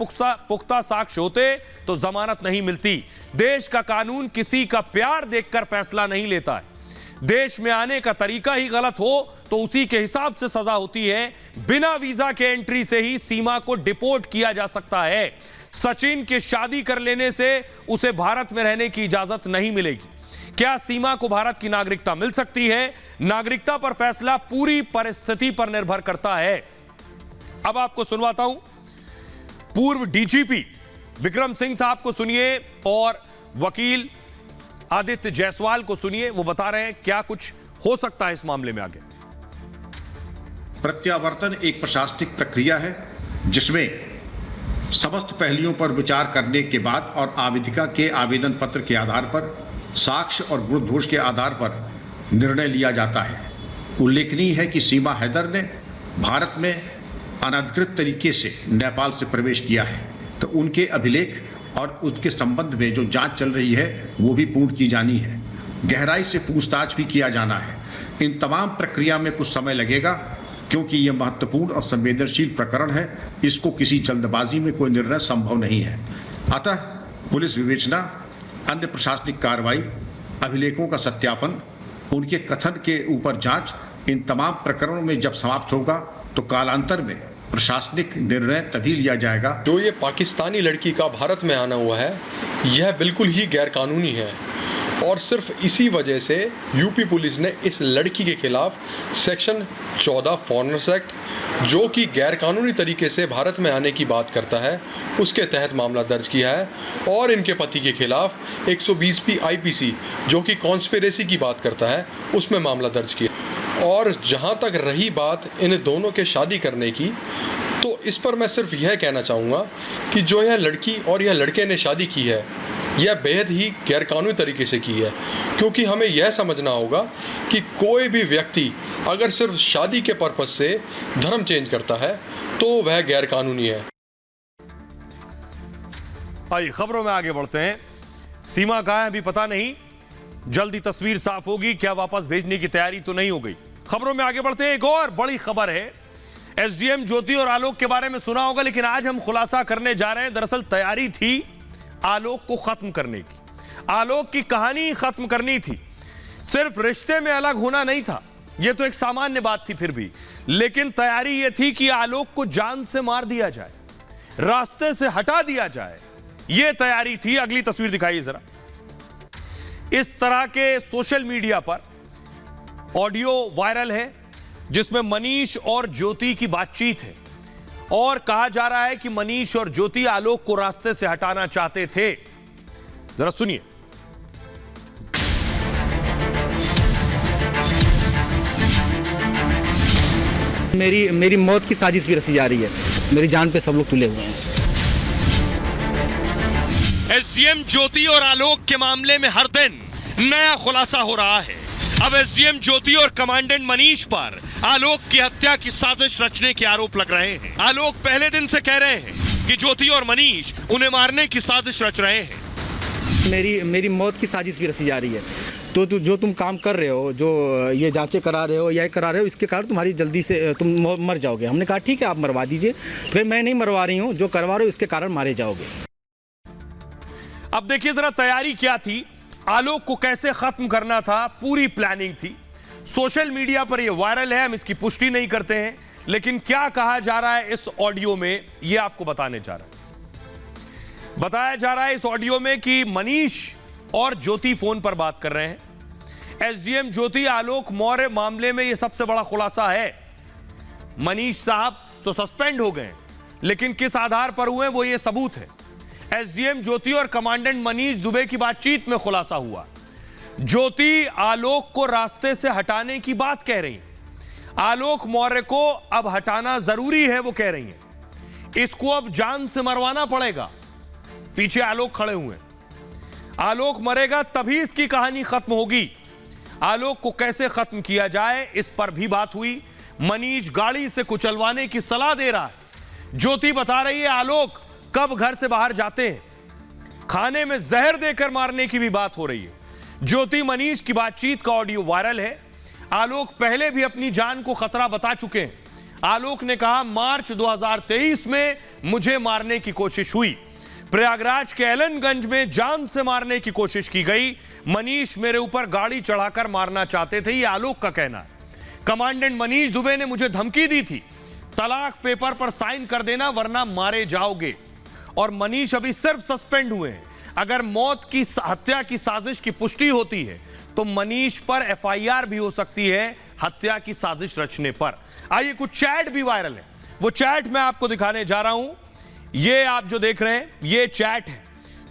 पुख्ता साक्ष्य होते तो जमानत नहीं मिलती। देश का कानून किसी का प्यार देखकर फैसला नहीं लेता है। देश में आने का तरीका ही गलत हो तो उसी के हिसाब से सजा होती है। बिना वीजा के एंट्री से ही सीमा को डिपोर्ट किया जा सकता है। सचिन के शादी कर लेने से उसे भारत में रहने की इजाजत नहीं मिलेगी। क्या सीमा को भारत की नागरिकता मिल सकती है? नागरिकता पर फैसला पूरी परिस्थिति पर निर्भर करता है। अब आपको सुनवाता हूं पूर्व डीजीपी विक्रम सिंह साहब को सुनिए और वकील आदित्य जायसवाल को सुनिए, वो बता रहे हैं क्या कुछ हो सकता है इस मामले में आगे। प्रत्यावर्तन एक प्रशासनिक प्रक्रिया है जिसमें समस्त पहलुओं पर विचार करने के बाद और आवेदिका के आवेदन पत्र के आधार पर साक्ष्य और गुण दोष के आधार पर निर्णय लिया जाता है। उल्लेखनीय है कि सीमा हैदर ने भारत में अनधिकृत तरीके से नेपाल से प्रवेश किया है, तो उनके अभिलेख और उनके संबंध में जो जांच चल रही है वो भी पूर्ण की जानी है। गहराई से पूछताछ भी किया जाना है। इन तमाम प्रक्रिया में कुछ समय लगेगा, क्योंकि यह महत्वपूर्ण और संवेदनशील प्रकरण है। इसको किसी जल्दबाजी में कोई निर्णय संभव नहीं है। अतः पुलिस विवेचना, अन्य प्रशासनिक कार्रवाई, अभिलेखों का सत्यापन, उनके कथन के ऊपर जांच, इन तमाम प्रकरणों में जब समाप्त होगा तो कालांतर में प्रशासनिक निर्णय तभी लिया जाएगा। जो ये पाकिस्तानी लड़की का भारत में आना हुआ है, यह बिल्कुल ही गैरकानूनी है और सिर्फ इसी वजह से यूपी पुलिस ने इस लड़की के खिलाफ सेक्शन 14 फॉरेनर्स एक्ट, जो कि गैरकानूनी तरीके से भारत में आने की बात करता है, उसके तहत मामला दर्ज किया है और इनके पति के खिलाफ 120 IPC, जो कि कॉन्स्पिरेसी की बात करता है, उसमें मामला दर्ज किया। और जहां तक रही बात इन दोनों के शादी करने की, तो इस पर मैं सिर्फ यह कहना चाहूँगा कि जो यह लड़की और यह लड़के ने शादी की है, यह बेहद ही गैरकानूनी तरीके से की है, क्योंकि हमें यह समझना होगा कि कोई भी व्यक्ति अगर सिर्फ शादी के पर्पस से धर्म चेंज करता है तो वह गैरकानूनी है। आइए खबरों में आगे बढ़ते हैं। सीमा कहाँ है अभी पता नहीं, जल्दी तस्वीर साफ होगी। क्या वापस भेजने की तैयारी तो नहीं हो गई? खबरों में आगे बढ़ते हैं। एक और बड़ी खबर है, एसडीएम ज्योति और आलोक के बारे में सुना होगा, लेकिन आज हम खुलासा करने जा रहे हैं। दरअसल तैयारी थी आलोक को खत्म करने की, आलोक की कहानी खत्म करनी थी। सिर्फ रिश्ते में अलग होना नहीं था, यह तो एक सामान्य बात थी फिर भी, लेकिन तैयारी यह थी कि आलोक को जान से मार दिया जाए, रास्ते से हटा दिया जाए, यह तैयारी थी। अगली तस्वीर दिखाइए जरा। इस तरह के सोशल मीडिया पर ऑडियो वायरल है जिसमें मनीष और ज्योति की बातचीत है और कहा जा रहा है कि मनीष और ज्योति आलोक को रास्ते से हटाना चाहते थे। जरा सुनिए। मेरी मौत की साजिश भी रची जा रही है, मेरी जान पे सब लोग तुले हुए हैं। एसडीएम ज्योति और आलोक के मामले में हर दिन नया खुलासा हो रहा है। अब एसडीएम ज्योति और कमांडेंट मनीष पर आलोक की हत्या की साजिश रचने के आरोप लग रहे हैं। आलोक पहले दिन से कह रहे हैं कि ज्योति और मनीष उन्हें मारने की साजिश रच रहे हैं। मेरी मौत की साजिश भी रची जा रही है। तो जो तुम काम कर रहे हो, जो ये जांचें करा रहे हो, यह करा रहे हो, इसके कारण तुम्हारी जल्दी से तुम मर जाओगे। हमने कहा ठीक है आप मरवा दीजिए, तो मैं नहीं मरवा रही हूँ, जो करवा रहे हो इसके कारण मारे जाओगे। अब देखिए जरा तैयारी क्या थी, आलोक को कैसे खत्म करना था, पूरी प्लानिंग थी। सोशल मीडिया पर यह वायरल है, हम इसकी पुष्टि नहीं करते हैं, लेकिन क्या कहा जा रहा है इस ऑडियो में यह आपको बताने जा रहा है। बताया जा रहा है इस ऑडियो में कि मनीष और ज्योति फोन पर बात कर रहे हैं। एसडीएम ज्योति आलोक मौर्य मामले में यह सबसे बड़ा खुलासा है। मनीष साहब तो सस्पेंड हो गए, लेकिन किस आधार पर हुए वो ये सबूत है। एसडीएम ज्योति और कमांडेंट मनीष दुबे की बातचीत में खुलासा हुआ। ज्योति आलोक को रास्ते से हटाने की बात कह रही है, आलोक मौर्य को अब हटाना जरूरी है वो कह रही है, इसको अब जान से मरवाना पड़ेगा। पीछे आलोक खड़े हुए हैं, आलोक मरेगा तभी इसकी कहानी खत्म होगी। आलोक को कैसे खत्म किया जाए इस पर भी बात हुई। मनीष गाड़ी से कुचलवाने की सलाह दे रहा है, ज्योति बता रही है आलोक कब घर से बाहर जाते हैं, खाने में जहर देकर मारने की भी बात हो रही है। ज्योति मनीष की बातचीत का ऑडियो वायरल है। आलोक पहले भी अपनी जान को खतरा बता चुके हैं। आलोक ने कहा मार्च 2023 में मुझे मारने की कोशिश हुई, प्रयागराज के एलनगंज में जान से मारने की कोशिश की गई, मनीष मेरे ऊपर गाड़ी चढ़ाकर मारना चाहते थे, यह आलोक का कहना है। कमांडेंट मनीष दुबे ने मुझे धमकी दी थी, तलाक पेपर पर साइन कर देना वरना मारे जाओगे। और मनीष अभी सिर्फ सस्पेंड हुए हैं। अगर मौत की हत्या की साजिश की पुष्टि होती है तो मनीष पर एफआईआर भी हो सकती है हत्या की साजिश रचने पर। आइए कुछ चैट भी वायरल है, वो चैट मैं आपको दिखाने जा रहा हूं। ये आप जो देख रहे हैं ये चैट है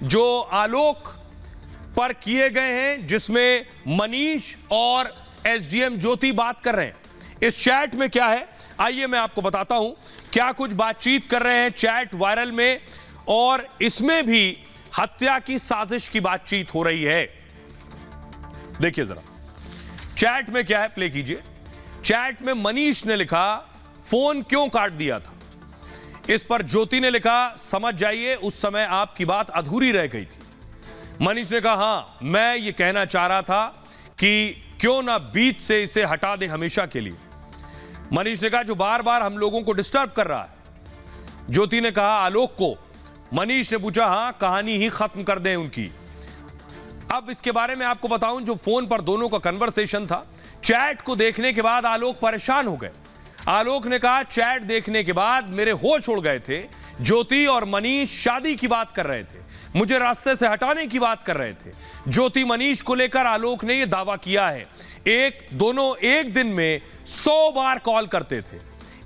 जो आलोक पर किए गए हैं, जिसमें मनीष और एसडीएम ज्योति बात कर रहे हैं। इस चैट में क्या है आइए मैं आपको बताता हूं क्या कुछ बातचीत कर रहे हैं चैट वायरल में, और इसमें भी हत्या की साजिश की बातचीत हो रही है। देखिए जरा चैट में क्या है, प्ले कीजिए। चैट में मनीष ने लिखा फोन क्यों काट दिया था। इस पर ज्योति ने लिखा समझ जाइए उस समय आपकी बात अधूरी रह गई थी। मनीष ने कहा हां मैं ये कहना चाह रहा था कि क्यों ना बीच से इसे हटा दें हमेशा के लिए। मनीष ने कहा जो बार बार हम लोगों को डिस्टर्ब कर रहा है। ज्योति ने कहा आलोक को। मनीष ने पूछा हां कहानी ही खत्म कर दें उनकी। अब इसके बारे में आपको बताऊं जो फोन पर दोनों का कन्वर्सेशन था, चैट को देखने के बाद आलोक परेशान हो गए। आलोक ने कहा चैट देखने के बाद मेरे होश उड़ गए थे। ज्योति और मनीष शादी की बात कर रहे थे, मुझे रास्ते से हटाने की बात कर रहे थे। ज्योति मनीष को लेकर आलोक ने यह दावा किया है दोनों एक दिन में 100 बार कॉल करते थे,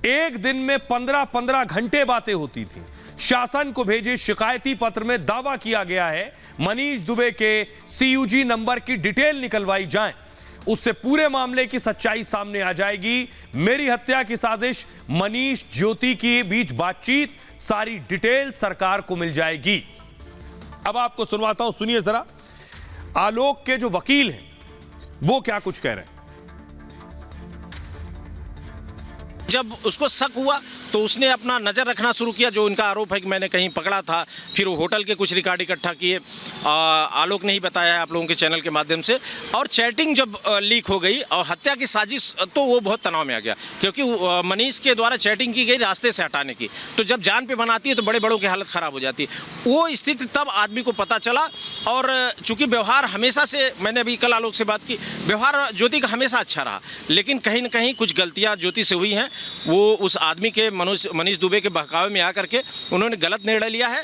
एक दिन में 15-15 घंटे बातें होती थी। शासन को भेजे शिकायती पत्र में दावा किया गया है मनीष दुबे के CUG नंबर की डिटेल निकलवाई जाए, उससे पूरे मामले की सच्चाई सामने आ जाएगी। मेरी हत्या की साजिश मनीष ज्योति के बीच बातचीत, सारी डिटेल सरकार को मिल जाएगी। अब आपको सुनवाता हूं, सुनिए जरा आलोक के जो वकील हैं वो क्या कुछ कह रहे हैं। जब उसको शक हुआ तो उसने अपना नज़र रखना शुरू किया। जो इनका आरोप है कि मैंने कहीं पकड़ा था, फिर वो होटल के कुछ रिकॉर्ड इकट्ठा किए, आलोक ने ही बताया है आप लोगों के चैनल के माध्यम से। और चैटिंग जब लीक हो गई और हत्या की साजिश, तो वो बहुत तनाव में आ गया क्योंकि मनीष के द्वारा चैटिंग की गई रास्ते से हटाने की। तो जब जान पे बनाती है तो बड़े बड़ों की हालत ख़राब हो जाती है। वो स्थिति तब आदमी को पता चला। और चूँकि व्यवहार हमेशा से, मैंने अभी कल आलोक से बात की, व्यवहार ज्योति का हमेशा अच्छा रहा, लेकिन कहीं ना कहीं कुछ गलतियाँ ज्योति से हुई हैं। वो उस आदमी के मनीष दुबे के बहकावे में आकर के उन्होंने गलत निर्णय लिया है।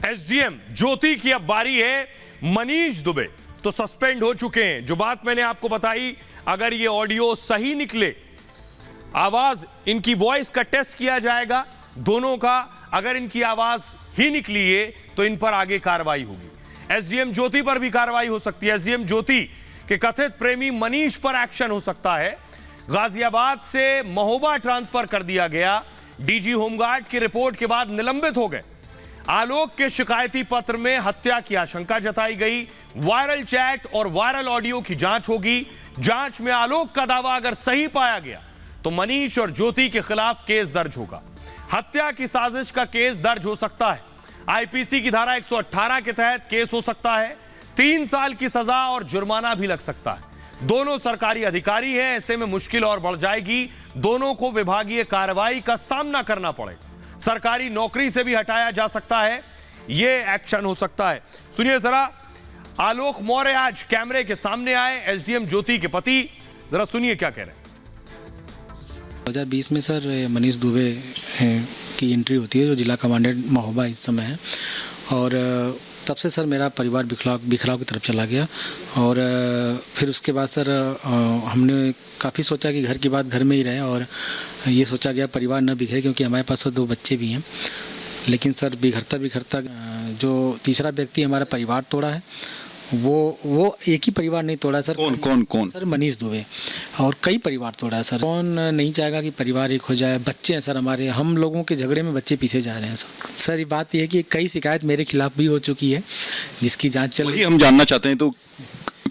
SDM ज्योति की अब बारी है। मनीष दुबे तो सस्पेंड हो चुके हैं। जो बात मैंने आपको बताई, अगर ये ऑडियो सही निकले, आवाज इनकी वॉइस का टेस्ट किया जाएगा दोनों का, अगर इनकी आवाज ही निकली है तो इन पर आगे कार्रवाई होगी। SDM ज्योति पर भी कार्रवाई हो सकती है। SDM ज्योति के कथित प्रेमी मनीष पर एक्शन हो सकता है। गाजियाबाद से महोबा ट्रांसफर कर दिया गया, DG होमगार्ड की रिपोर्ट के बाद निलंबित हो गए। आलोक के शिकायती पत्र में हत्या की आशंका जताई गई। वायरल चैट और वायरल ऑडियो की जांच होगी। जांच में आलोक का दावा अगर सही पाया गया तो मनीष और ज्योति के खिलाफ केस दर्ज होगा। हत्या की साजिश का केस दर्ज हो सकता है। IPC की धारा 118 के तहत केस हो सकता है। 3 साल की सजा और जुर्माना भी लग सकता है। दोनों सरकारी अधिकारी हैं, ऐसे में मुश्किल और बढ़ जाएगी। दोनों को विभागीय कार्रवाई का सामना करना पड़ेगा। सरकारी नौकरी से भी हटाया जा सकता है। यह एक्शन हो सकता है। सुनिए जरा, आलोक मौर्य आज कैमरे के सामने आए, SDM ज्योति के पति, जरा सुनिए क्या कह रहे हैं। 2020 में सर मनीष दुबे की एंट्री होती है, जो जिला कमांडेंट महोबा इस समय है। और तब से सर मेरा परिवार बिखराव की तरफ चला गया। और फिर उसके बाद सर हमने काफ़ी सोचा कि घर की बात घर में ही रहे, और ये सोचा गया परिवार न बिखरे, क्योंकि हमारे पास 2 बच्चे भी हैं। लेकिन सर बिखरता जो तीसरा व्यक्ति हमारा परिवार तोड़ा है, वो एक ही परिवार नहीं तोड़ा सर। कौन सर? मनीष दुबे। और कई परिवार तोड़ा है सर। कौन नहीं चाहेगा कि परिवार एक हो जाए। बच्चे हैं सर हमारे, हम लोगों के झगड़े में बच्चे पीछे जा रहे हैं सर। सर ये बात यह है कि कई शिकायत मेरे खिलाफ भी हो चुकी है, जिसकी जांच चल रही है। हम जानना चाहते हैं तो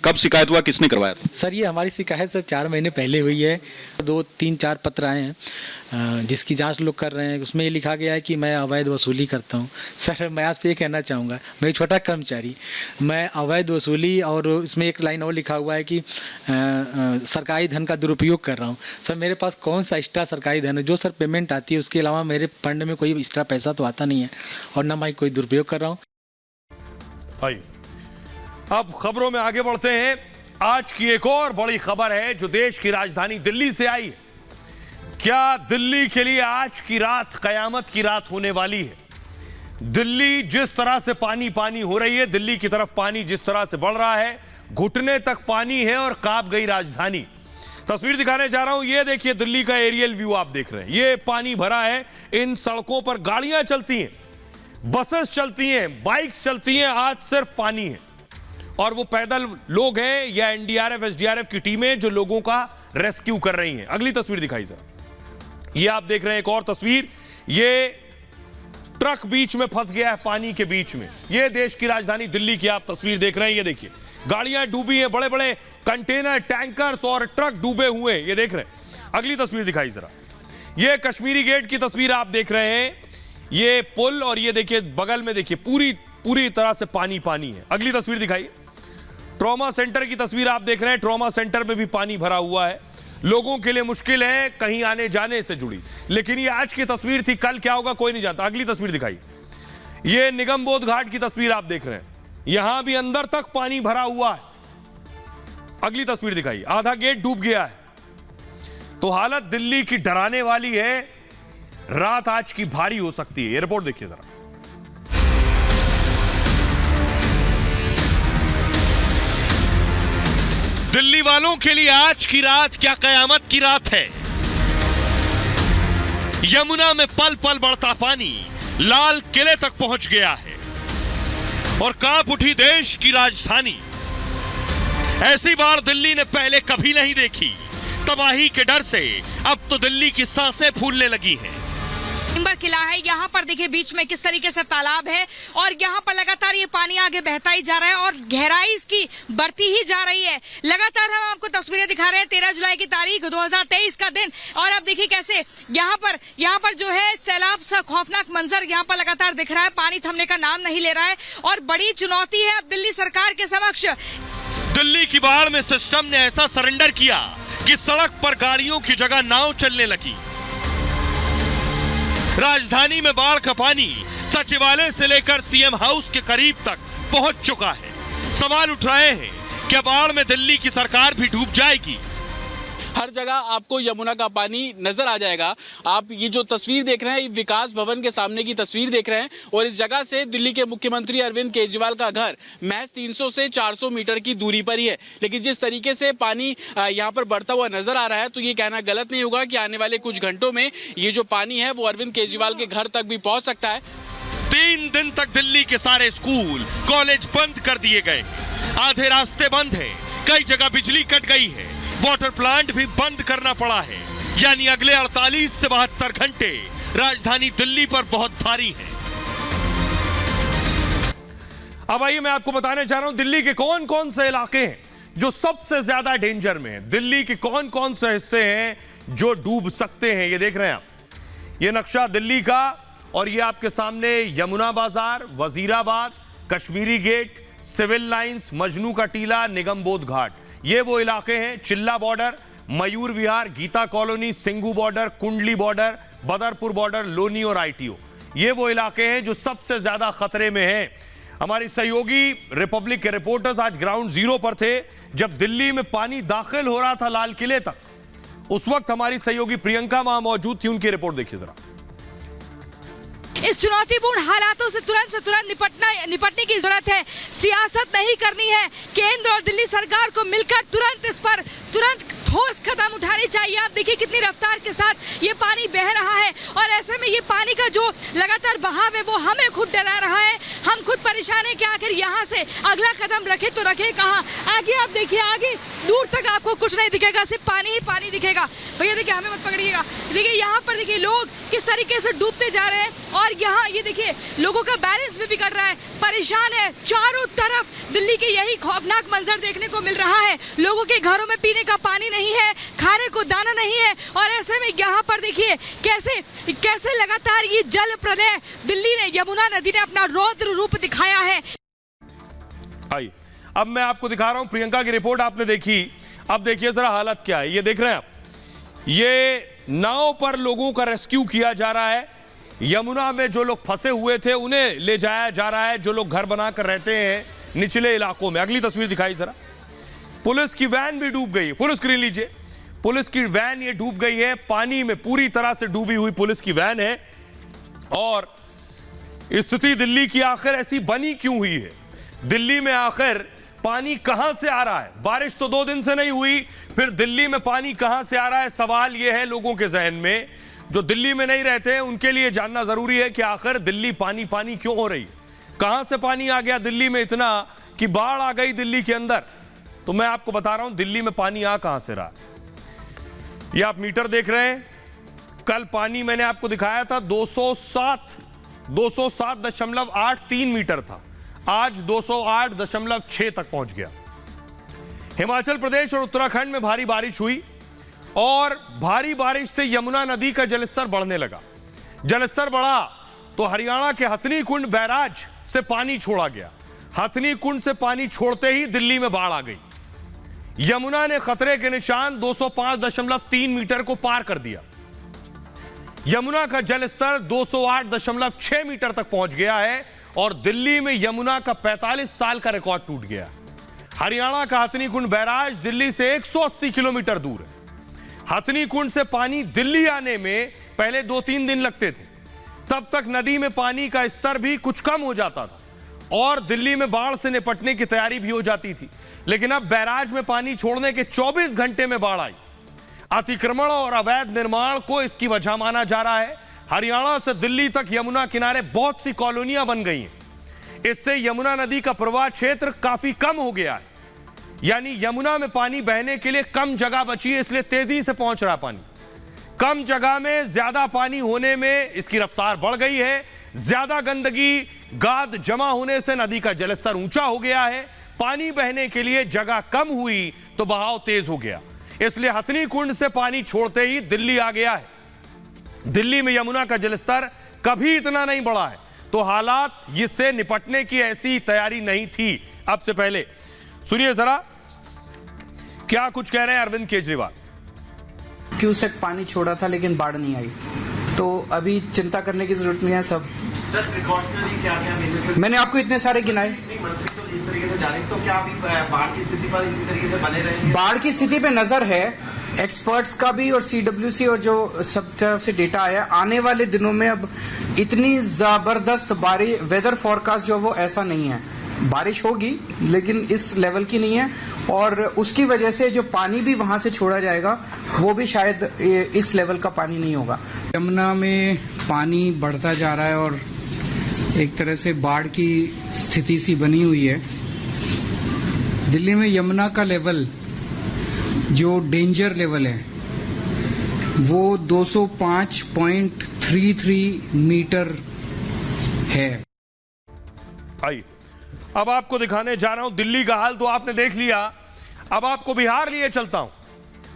कब शिकायत हुआ, किसने करवाया था? सर ये हमारी शिकायत सर 4 महीने पहले हुई है। 2, 3, 4 पत्र आए हैं जिसकी जांच लोग कर रहे हैं। उसमें ये लिखा गया है कि मैं अवैध वसूली करता हूं। सर मैं आपसे ये कहना चाहूँगा, मैं एक छोटा कर्मचारी, मैं अवैध वसूली, और इसमें एक लाइन और लिखा हुआ है कि सरकारी धन का दुरुपयोग कर रहा हूँ। सर मेरे पास कौन सा एक्स्ट्रा सरकारी धन है? जो सर पेमेंट आती है उसके अलावा मेरे फंड में कोई एक्स्ट्रा पैसा तो आता नहीं है, और न मैं कोई दुरुपयोग कर रहा हूँ। अब खबरों में आगे बढ़ते हैं। आज की एक और बड़ी खबर है जो देश की राजधानी दिल्ली से आई है। क्या दिल्ली के लिए आज की रात कयामत की रात होने वाली है? दिल्ली जिस तरह से पानी हो रही है, दिल्ली की तरफ पानी जिस तरह से बढ़ रहा है, घुटने तक पानी है और कांप गई राजधानी। तस्वीर दिखाने जा रहा हूं, ये देखिए दिल्ली का एरियल व्यू आप देख रहे हैं। ये पानी भरा है, इन सड़कों पर गाड़ियां चलती हैं, बसेस चलती हैं, बाइक्स चलती हैं, आज सिर्फ पानी है। और वो पैदल लोग हैं या NDRF SDRF की टीमें जो लोगों का रेस्क्यू कर रही हैं। अगली तस्वीर दिखाई जरा। ये आप देख रहे हैं एक और तस्वीर, ये ट्रक बीच में फंस गया है पानी के बीच में। ये देश की राजधानी दिल्ली की आप तस्वीर देख रहे हैं। ये देखिए गाड़ियां डूबी हैं, बड़े बड़े कंटेनर, टैंकर्स और ट्रक डूबे हुए हैं, ये देख रहे हैं। अगली तस्वीर दिखाई जरा, ये कश्मीरी गेट की तस्वीर आप देख रहे हैं, ये पुल और ये देखिए बगल में देखिए पूरी तरह से पानी है। अगली तस्वीर दिखाइए, ट्रॉमा सेंटर की तस्वीर आप देख रहे हैं, ट्रॉमा सेंटर में भी पानी भरा हुआ है, लोगों के लिए मुश्किल है कहीं आने जाने से जुड़ी। लेकिन ये आज की तस्वीर थी, कल क्या होगा कोई नहीं जानता। अगली तस्वीर दिखाइए, ये निगमबोध घाट की तस्वीर आप देख रहे हैं, यहां भी अंदर तक पानी भरा हुआ है। अगली तस्वीर दिखाइए, आधा गेट डूब गया है। तो हालत दिल्ली की डराने वाली है, रात आज की भारी हो सकती है। ये रिपोर्ट देखिए जरा। दिल्ली वालों के लिए आज की रात क्या कयामत की रात है। यमुना में पल पल बढ़ता पानी लाल किले तक पहुंच गया है और कांप उठी देश की राजधानी। ऐसी बार दिल्ली ने पहले कभी नहीं देखी। तबाही के डर से अब तो दिल्ली की सांसें फूलने लगी हैं। टिम्बर किला है, यहाँ पर देखिए बीच में किस तरीके से तालाब है और यहाँ पर लगातार ये पानी आगे बहता ही जा रहा है और गहराई इसकी बढ़ती ही जा रही है। लगातार हम आपको तस्वीरें दिखा रहे हैं, 13 जुलाई की तारीख 2023 का दिन, और अब देखिए कैसे यहाँ पर जो है सैलाब सा खौफनाक मंजर यहाँ पर लगातार दिख रहा है। पानी थमने का नाम नहीं ले रहा है और बड़ी चुनौती है अब दिल्ली सरकार के समक्ष। दिल्ली की बाढ़ में सिस्टम ने ऐसा सरेंडर किया कि सड़क पर गाड़ियों की जगह नाव चलने लगी। राजधानी में बाढ़ का पानी सचिवालय से लेकर सीएम हाउस के करीब तक पहुंच चुका है। सवाल उठ रहे हैं कि बाढ़ में दिल्ली की सरकार भी डूब जाएगी। हर जगह आपको यमुना का पानी नजर आ जाएगा। आप ये जो तस्वीर देख रहे हैं, विकास भवन के सामने की तस्वीर देख रहे हैं और इस जगह से दिल्ली के मुख्यमंत्री अरविंद केजरीवाल का घर महज 300 से 400 मीटर की दूरी पर ही है। लेकिन जिस तरीके से पानी यहाँ पर बढ़ता हुआ नजर आ रहा है, तो ये कहना गलत नहीं होगा कि आने वाले कुछ घंटों में ये जो पानी है वो अरविंद केजरीवाल के घर तक भी पहुंच सकता है। 3 दिन तक दिल्ली के सारे स्कूल कॉलेज बंद कर दिए गए, आधे रास्ते बंद हैं, कई जगह बिजली कट गई है, वाटर प्लांट भी बंद करना पड़ा है। यानी अगले 48 से 72 घंटे राजधानी दिल्ली पर बहुत भारी है। अब आइए मैं आपको बताने चाह रहा हूं दिल्ली के कौन कौन से इलाके हैं जो सबसे ज्यादा डेंजर में हैं। दिल्ली के कौन कौन से हिस्से हैं जो डूब सकते हैं, ये देख रहे हैं आप, ये नक्शा दिल्ली का, और ये आपके सामने Yamuna Bazaar, Wazirabad, Kashmiri Gate, Civil Lines, Majnu ka Tila, Nigambodh Ghat, ये वो इलाके हैं। Chilla Border, Mayur Vihar, Geeta Colony, Singhu Border, Kundli Border, Badarpur Border, Loni और आईटीओ, ये वो इलाके हैं जो सबसे ज्यादा खतरे में हैं। हमारी सहयोगी रिपब्लिक के रिपोर्टर्स आज ग्राउंड जीरो पर थे जब दिल्ली में पानी दाखिल हो रहा था लाल किले तक। उस वक्त हमारी सहयोगी प्रियंका वहां मौजूद थी, उनकी रिपोर्ट देखिए जरा। इस चुनौतीपूर्ण हालातों से तुरंत निपटने की जरूरत है। सियासत नहीं करनी है, केंद्र और दिल्ली सरकार को मिलकर तुरंत इस पर ठोस कदम उठानी चाहिए। आप देखिए कितनी रफ्तार के साथ ये पानी बह रहा है और ऐसे में ये पानी का जो लगातार बहाव है वो हमें खुद डरा रहा है। हम खुद परेशान है कि आखिर यहाँ से अगला कदम रखे तो रखे कहाँ। आगे आप देखिए, आगे दूर तक आपको कुछ नहीं दिखेगा, सिर्फ पानी ही पानी दिखेगा। भैया देखिए, हमें मत पकड़िएगा। देखिए यहाँ पर देखिए लोग किस तरीके से डूबते जा रहे हैं और यहाँ ये देखिए लोगों का बैलेंस भी बिगड़ रहा है, परेशान है। चारों तरफ दिल्ली के यही खौफनाक मंजर देखने को मिल रहा है। लोगों के घरों में पीने का पानी नहीं है, खाने को दाना नहीं है और ऐसे में यहाँ पर देखिए कैसे लगातार ये जल प्रलय दिल्ली ने, यमुना नदी ने अपना रौद्र रूप दिखाया है। आइए अब मैं आपको दिखा रहा हूं, प्रियंका की रिपोर्ट आपने देखी, अब देखिए जरा हालत क्या है। ये देख रहे हैं आप, ये नाव पर लोगों का रेस्क्यू किया जा रहा है। यमुना में जो लोग फंसे हुए थे उन्हें ले जाया जा रहा है, जो लोग घर बनाकर रहते हैं निचले इलाकों में। अगली तस्वीर दिखाई जरा, पुलिस की वैन भी डूब गई है, फुल स्क्रीन लीजिए। पुलिस की वैन ये डूब गई है, पानी में पूरी तरह से डूबी हुई पुलिस की वैन है। और स्थिति दिल्ली की आखिर ऐसी बनी क्यों हुई है? दिल्ली में आखिर पानी कहां से आ रहा है? बारिश तो 2 दिन से नहीं हुई, फिर दिल्ली में पानी कहां से आ रहा है? सवाल यह है लोगों के जहन में, जो दिल्ली में नहीं रहते हैं उनके लिए जानना जरूरी है कि आखिर दिल्ली पानी पानी क्यों हो रही है, कहां से पानी आ गया दिल्ली में इतना कि बाढ़ आ गई दिल्ली के अंदर। तो मैं आपको बता रहा हूं दिल्ली में पानी आ कहां से रहा। ये आप मीटर देख रहे हैं, कल पानी मैंने आपको दिखाया था 207.83 मीटर था, आज 208.6 तक पहुंच गया। हिमाचल प्रदेश और उत्तराखंड में भारी बारिश हुई और भारी बारिश से यमुना नदी का जलस्तर बढ़ने लगा। जलस्तर बढ़ा तो हरियाणा के हथनी कुंड बैराज से पानी छोड़ा गया। हथनी कुंड से पानी छोड़ते ही दिल्ली में बाढ़ आ गई। यमुना ने खतरे के निशान 205.3 मीटर को पार कर दिया। यमुना का जलस्तर 208.6 मीटर तक पहुंच गया है और दिल्ली में यमुना का 45 साल का रिकॉर्ड टूट गया। हरियाणा का हथनी कुंड बैराज दिल्ली से 180 किलोमीटर दूर है। हथनी कुंड से पानी दिल्ली आने में पहले 2-3 दिन लगते थे, तब तक नदी में पानी का स्तर भी कुछ कम हो जाता था और दिल्ली में बाढ़ से निपटने की तैयारी भी हो जाती थी। लेकिन अब बैराज में पानी छोड़ने के 24 घंटे में बाढ़ आई। अतिक्रमण और अवैध निर्माण को इसकी वजह माना जा रहा है। हरियाणा से दिल्ली तक यमुना किनारे बहुत सी कॉलोनियां बन गई हैं। इससे यमुना नदी का प्रवाह क्षेत्र काफी कम हो गया है, यानी यमुना में पानी बहने के लिए कम जगह बची है, इसलिए तेजी से पहुंच रहा पानी। कम जगह में ज्यादा पानी होने में इसकी रफ्तार बढ़ गई है। ज्यादा गंदगी, गाद जमा होने से नदी का जलस्तर ऊंचा हो गया है। पानी बहने के लिए जगह कम हुई तो बहाव तेज हो गया, इसलिए हथनी कुंड से पानी छोड़ते ही दिल्ली आ गया है। दिल्ली में यमुना का जलस्तर कभी इतना नहीं बढ़ा है, तो हालात इससे निपटने की ऐसी तैयारी नहीं थी अब से पहले। सुनिए जरा क्या कुछ कह रहे हैं अरविंद केजरीवाल। क्यूसेक पानी छोड़ा था लेकिन बाढ़ नहीं आई, तो अभी चिंता करने की जरूरत नहीं है। सब मैंने आपको इतने सारे गिनाए। तो क्या अभी बाढ़ की स्थिति पर इसी तरीके से बने रहेंगे? बाढ़ की स्थिति पे नजर है एक्सपर्ट्स का भी और CWC और जो सब तरफ से डेटा आया। आने वाले दिनों में अब इतनी जबरदस्त बारिश, वेदर फोरकास्ट जो वो ऐसा नहीं है। बारिश होगी लेकिन इस लेवल की नहीं है और उसकी वजह से जो पानी भी वहां से छोड़ा जाएगा वो भी शायद इस लेवल का पानी नहीं होगा। यमुना में पानी बढ़ता जा रहा है और एक तरह से बाढ़ की स्थिति सी बनी हुई है। दिल्ली में यमुना का लेवल जो डेंजर लेवल है वो 205.33 मीटर है। आइए अब आपको दिखाने जा रहा हूं दिल्ली का हाल, तो आपने देख लिया। अब आपको बिहार लिए चलता हूं।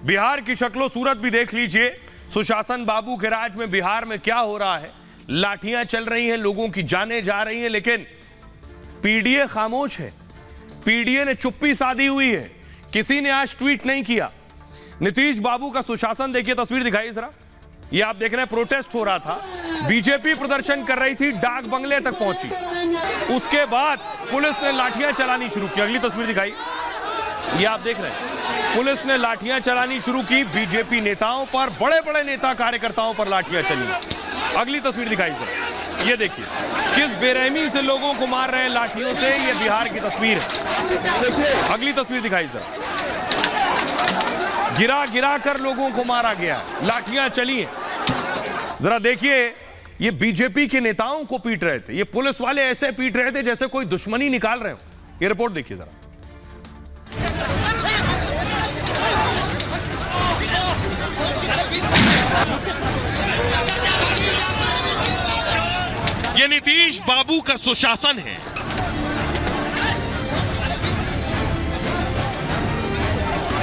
बिहार की शक्लो सूरत भी देख लीजिए। सुशासन बाबू के राज में बिहार में क्या हो रहा है। लाठियां चल रही हैं, लोगों की जानें जा रही हैं, लेकिन पीडीए खामोश है। पीडीए ने चुप्पी साधी हुई है। किसी ने आज ट्वीट नहीं किया। नीतीश बाबू का सुशासन देखिए, तस्वीर दिखाइए जरा। ये आप देख रहे हैं, प्रोटेस्ट हो रहा था। बीजेपी प्रदर्शन कर रही थी, डाक बंगले तक पहुंची। उसके बाद पुलिस ने लाठियां चलानी शुरू की। अगली तस्वीर दिखाई, ये आप देख रहे हैं, पुलिस ने लाठियां चलानी शुरू की। बीजेपी नेताओं पर, बड़े बड़े नेता कार्यकर्ताओं पर लाठियां चली। अगली तस्वीर दिखाई सर, ये देखिए किस बेरहमी से लोगों को मार रहे हैं लाठियों से। ये बिहार की तस्वीर है। अगली तस्वीर दिखाई सर, गिरा गिरा कर लोगों को मारा गया, लाठियां चली हैं। जरा देखिए, ये बीजेपी के नेताओं को पीट रहे थे। ये पुलिस वाले ऐसे पीट रहे थे जैसे कोई दुश्मनी निकाल रहे हो। ये रिपोर्ट देखिए जरा। ये नीतीश बाबू का सुशासन है।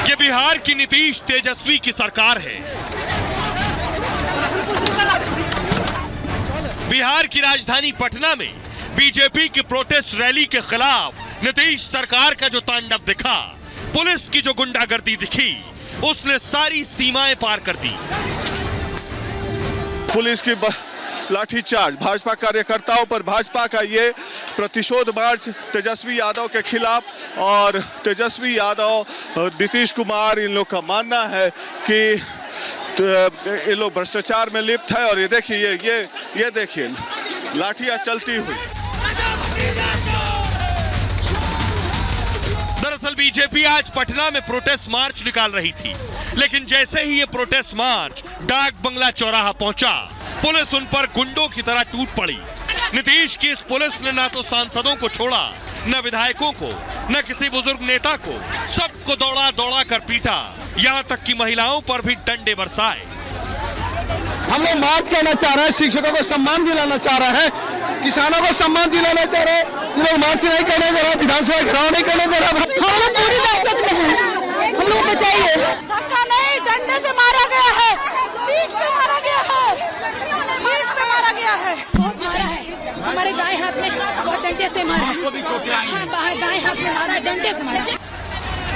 ये बिहार की नीतीश तेजस्वी की सरकार है। बिहार की राजधानी पटना में बीजेपी की प्रोटेस्ट रैली के खिलाफ नीतीश सरकार का जो तांडव दिखा, पुलिस की जो गुंडागर्दी दिखी, उसने सारी सीमाएं पार कर दी। पुलिस की लाठीचार्ज, भाजपा कार्यकर्ताओं पर भाजपा का ये प्रतिशोध मार्च तेजस्वी यादव के खिलाफ, और तेजस्वी यादव, नीतीश कुमार, इन लोग का मानना है कि ये लोग भ्रष्टाचार में लिप्त है। और ये देखिए, ये देखिए लाठियां चलती हुई। दरअसल बीजेपी आज पटना में प्रोटेस्ट मार्च निकाल रही थी, लेकिन जैसे ही ये प्रोटेस्ट मार्च डाक बंगला चौराहा पहुंचा, पुलिस उन पर गुंडों की तरह टूट पड़ी। नीतीश की इस पुलिस ने ना तो सांसदों को छोड़ा, न विधायकों को, न किसी बुजुर्ग नेता को, सबको दौड़ा दौड़ा कर पीटा। यहां तक कि महिलाओं पर भी डंडे बरसाए। हम लोग मार्च करना चाह रहे हैं, शिक्षकों को सम्मान दिलाना चाह रहे हैं, किसानों को सम्मान दिलाना चाह रहे हैं। ये लोग मार्च नहीं करने दे रहे, विधानसभा घेराव नहीं करने दे रहे। हम लोग पूरी दहशत में हैं, हम लोग बचाइए। धक्का नहीं, डंडे से मारा गया है, पीठ पे मारा गया है, पीठ पे मारा गया है, बहुत मारा है। हमारे दाएं हाथ में बहुत डंडे से मारा, दाएं हाथ में मारा, डंडे से मारा।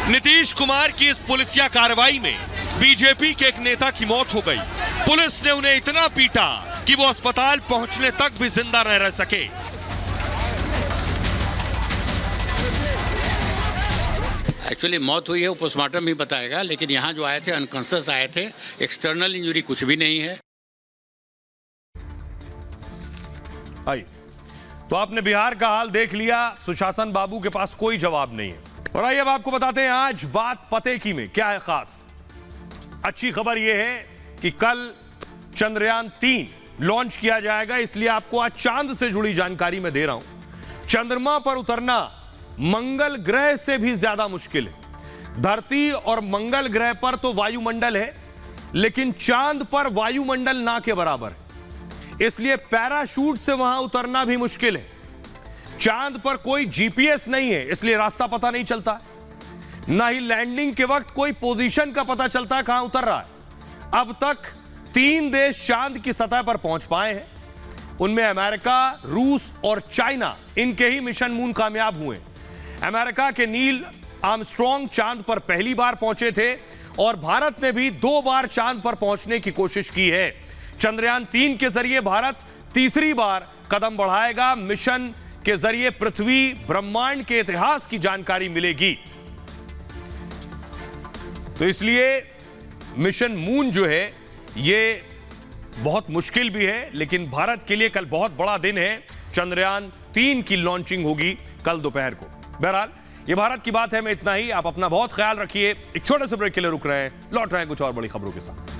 नीतीश कुमार की इस पुलिसिया कार्रवाई में बीजेपी के एक नेता की मौत हो गई। पुलिस ने उन्हें इतना पीटा कि वो अस्पताल पहुंचने तक भी जिंदा न रह सके। एक्चुअली मौत हुई है, वो पोस्टमार्टम ही बताएगा, लेकिन यहाँ जो आए थे अनकॉन्शियस आए थे, एक्सटर्नल इंजरी कुछ भी नहीं है। आइए, तो आपने बिहार का हाल देख लिया, सुशासन बाबू के पास कोई जवाब नहीं है। और आइए अब आपको बताते हैं आज बात पते की में क्या है खास। अच्छी खबर यह है कि कल चंद्रयान 3 लॉन्च किया जाएगा, इसलिए आपको आज चांद से जुड़ी जानकारी मैं दे रहा हूं। चंद्रमा पर उतरना मंगल ग्रह से भी ज्यादा मुश्किल है। धरती और मंगल ग्रह पर तो वायुमंडल है, लेकिन चांद पर वायुमंडल ना के बराबर है, इसलिए पैराशूट से वहां उतरना भी मुश्किल है। चांद पर कोई जीपीएस नहीं है, इसलिए रास्ता पता नहीं चलता, ना ही लैंडिंग के वक्त कोई पोजीशन का पता चलता है कहां उतर रहा है। अब तक 3 देश चांद की सतह पर पहुंच पाए हैं, उनमें अमेरिका, रूस और चाइना, इनके ही मिशन मून कामयाब हुए। अमेरिका के नील आर्मस्ट्रॉन्ग चांद पर पहली बार पहुंचे थे और भारत ने भी 2 बार चांद पर पहुंचने की कोशिश की है। चंद्रयान 3 के जरिए भारत तीसरी बार कदम बढ़ाएगा। मिशन के जरिए पृथ्वी, ब्रह्मांड के इतिहास की जानकारी मिलेगी। तो इसलिए मिशन मून जो है ये बहुत मुश्किल भी है, लेकिन भारत के लिए कल बहुत बड़ा दिन है। चंद्रयान 3 की लॉन्चिंग होगी कल दोपहर को। बहरहाल ये भारत की बात है, मैं इतना ही। आप अपना बहुत ख्याल रखिए। एक छोटे से ब्रेक के लिए रुक रहे हैं, लौट रहे हैं कुछ और बड़ी खबरों के साथ।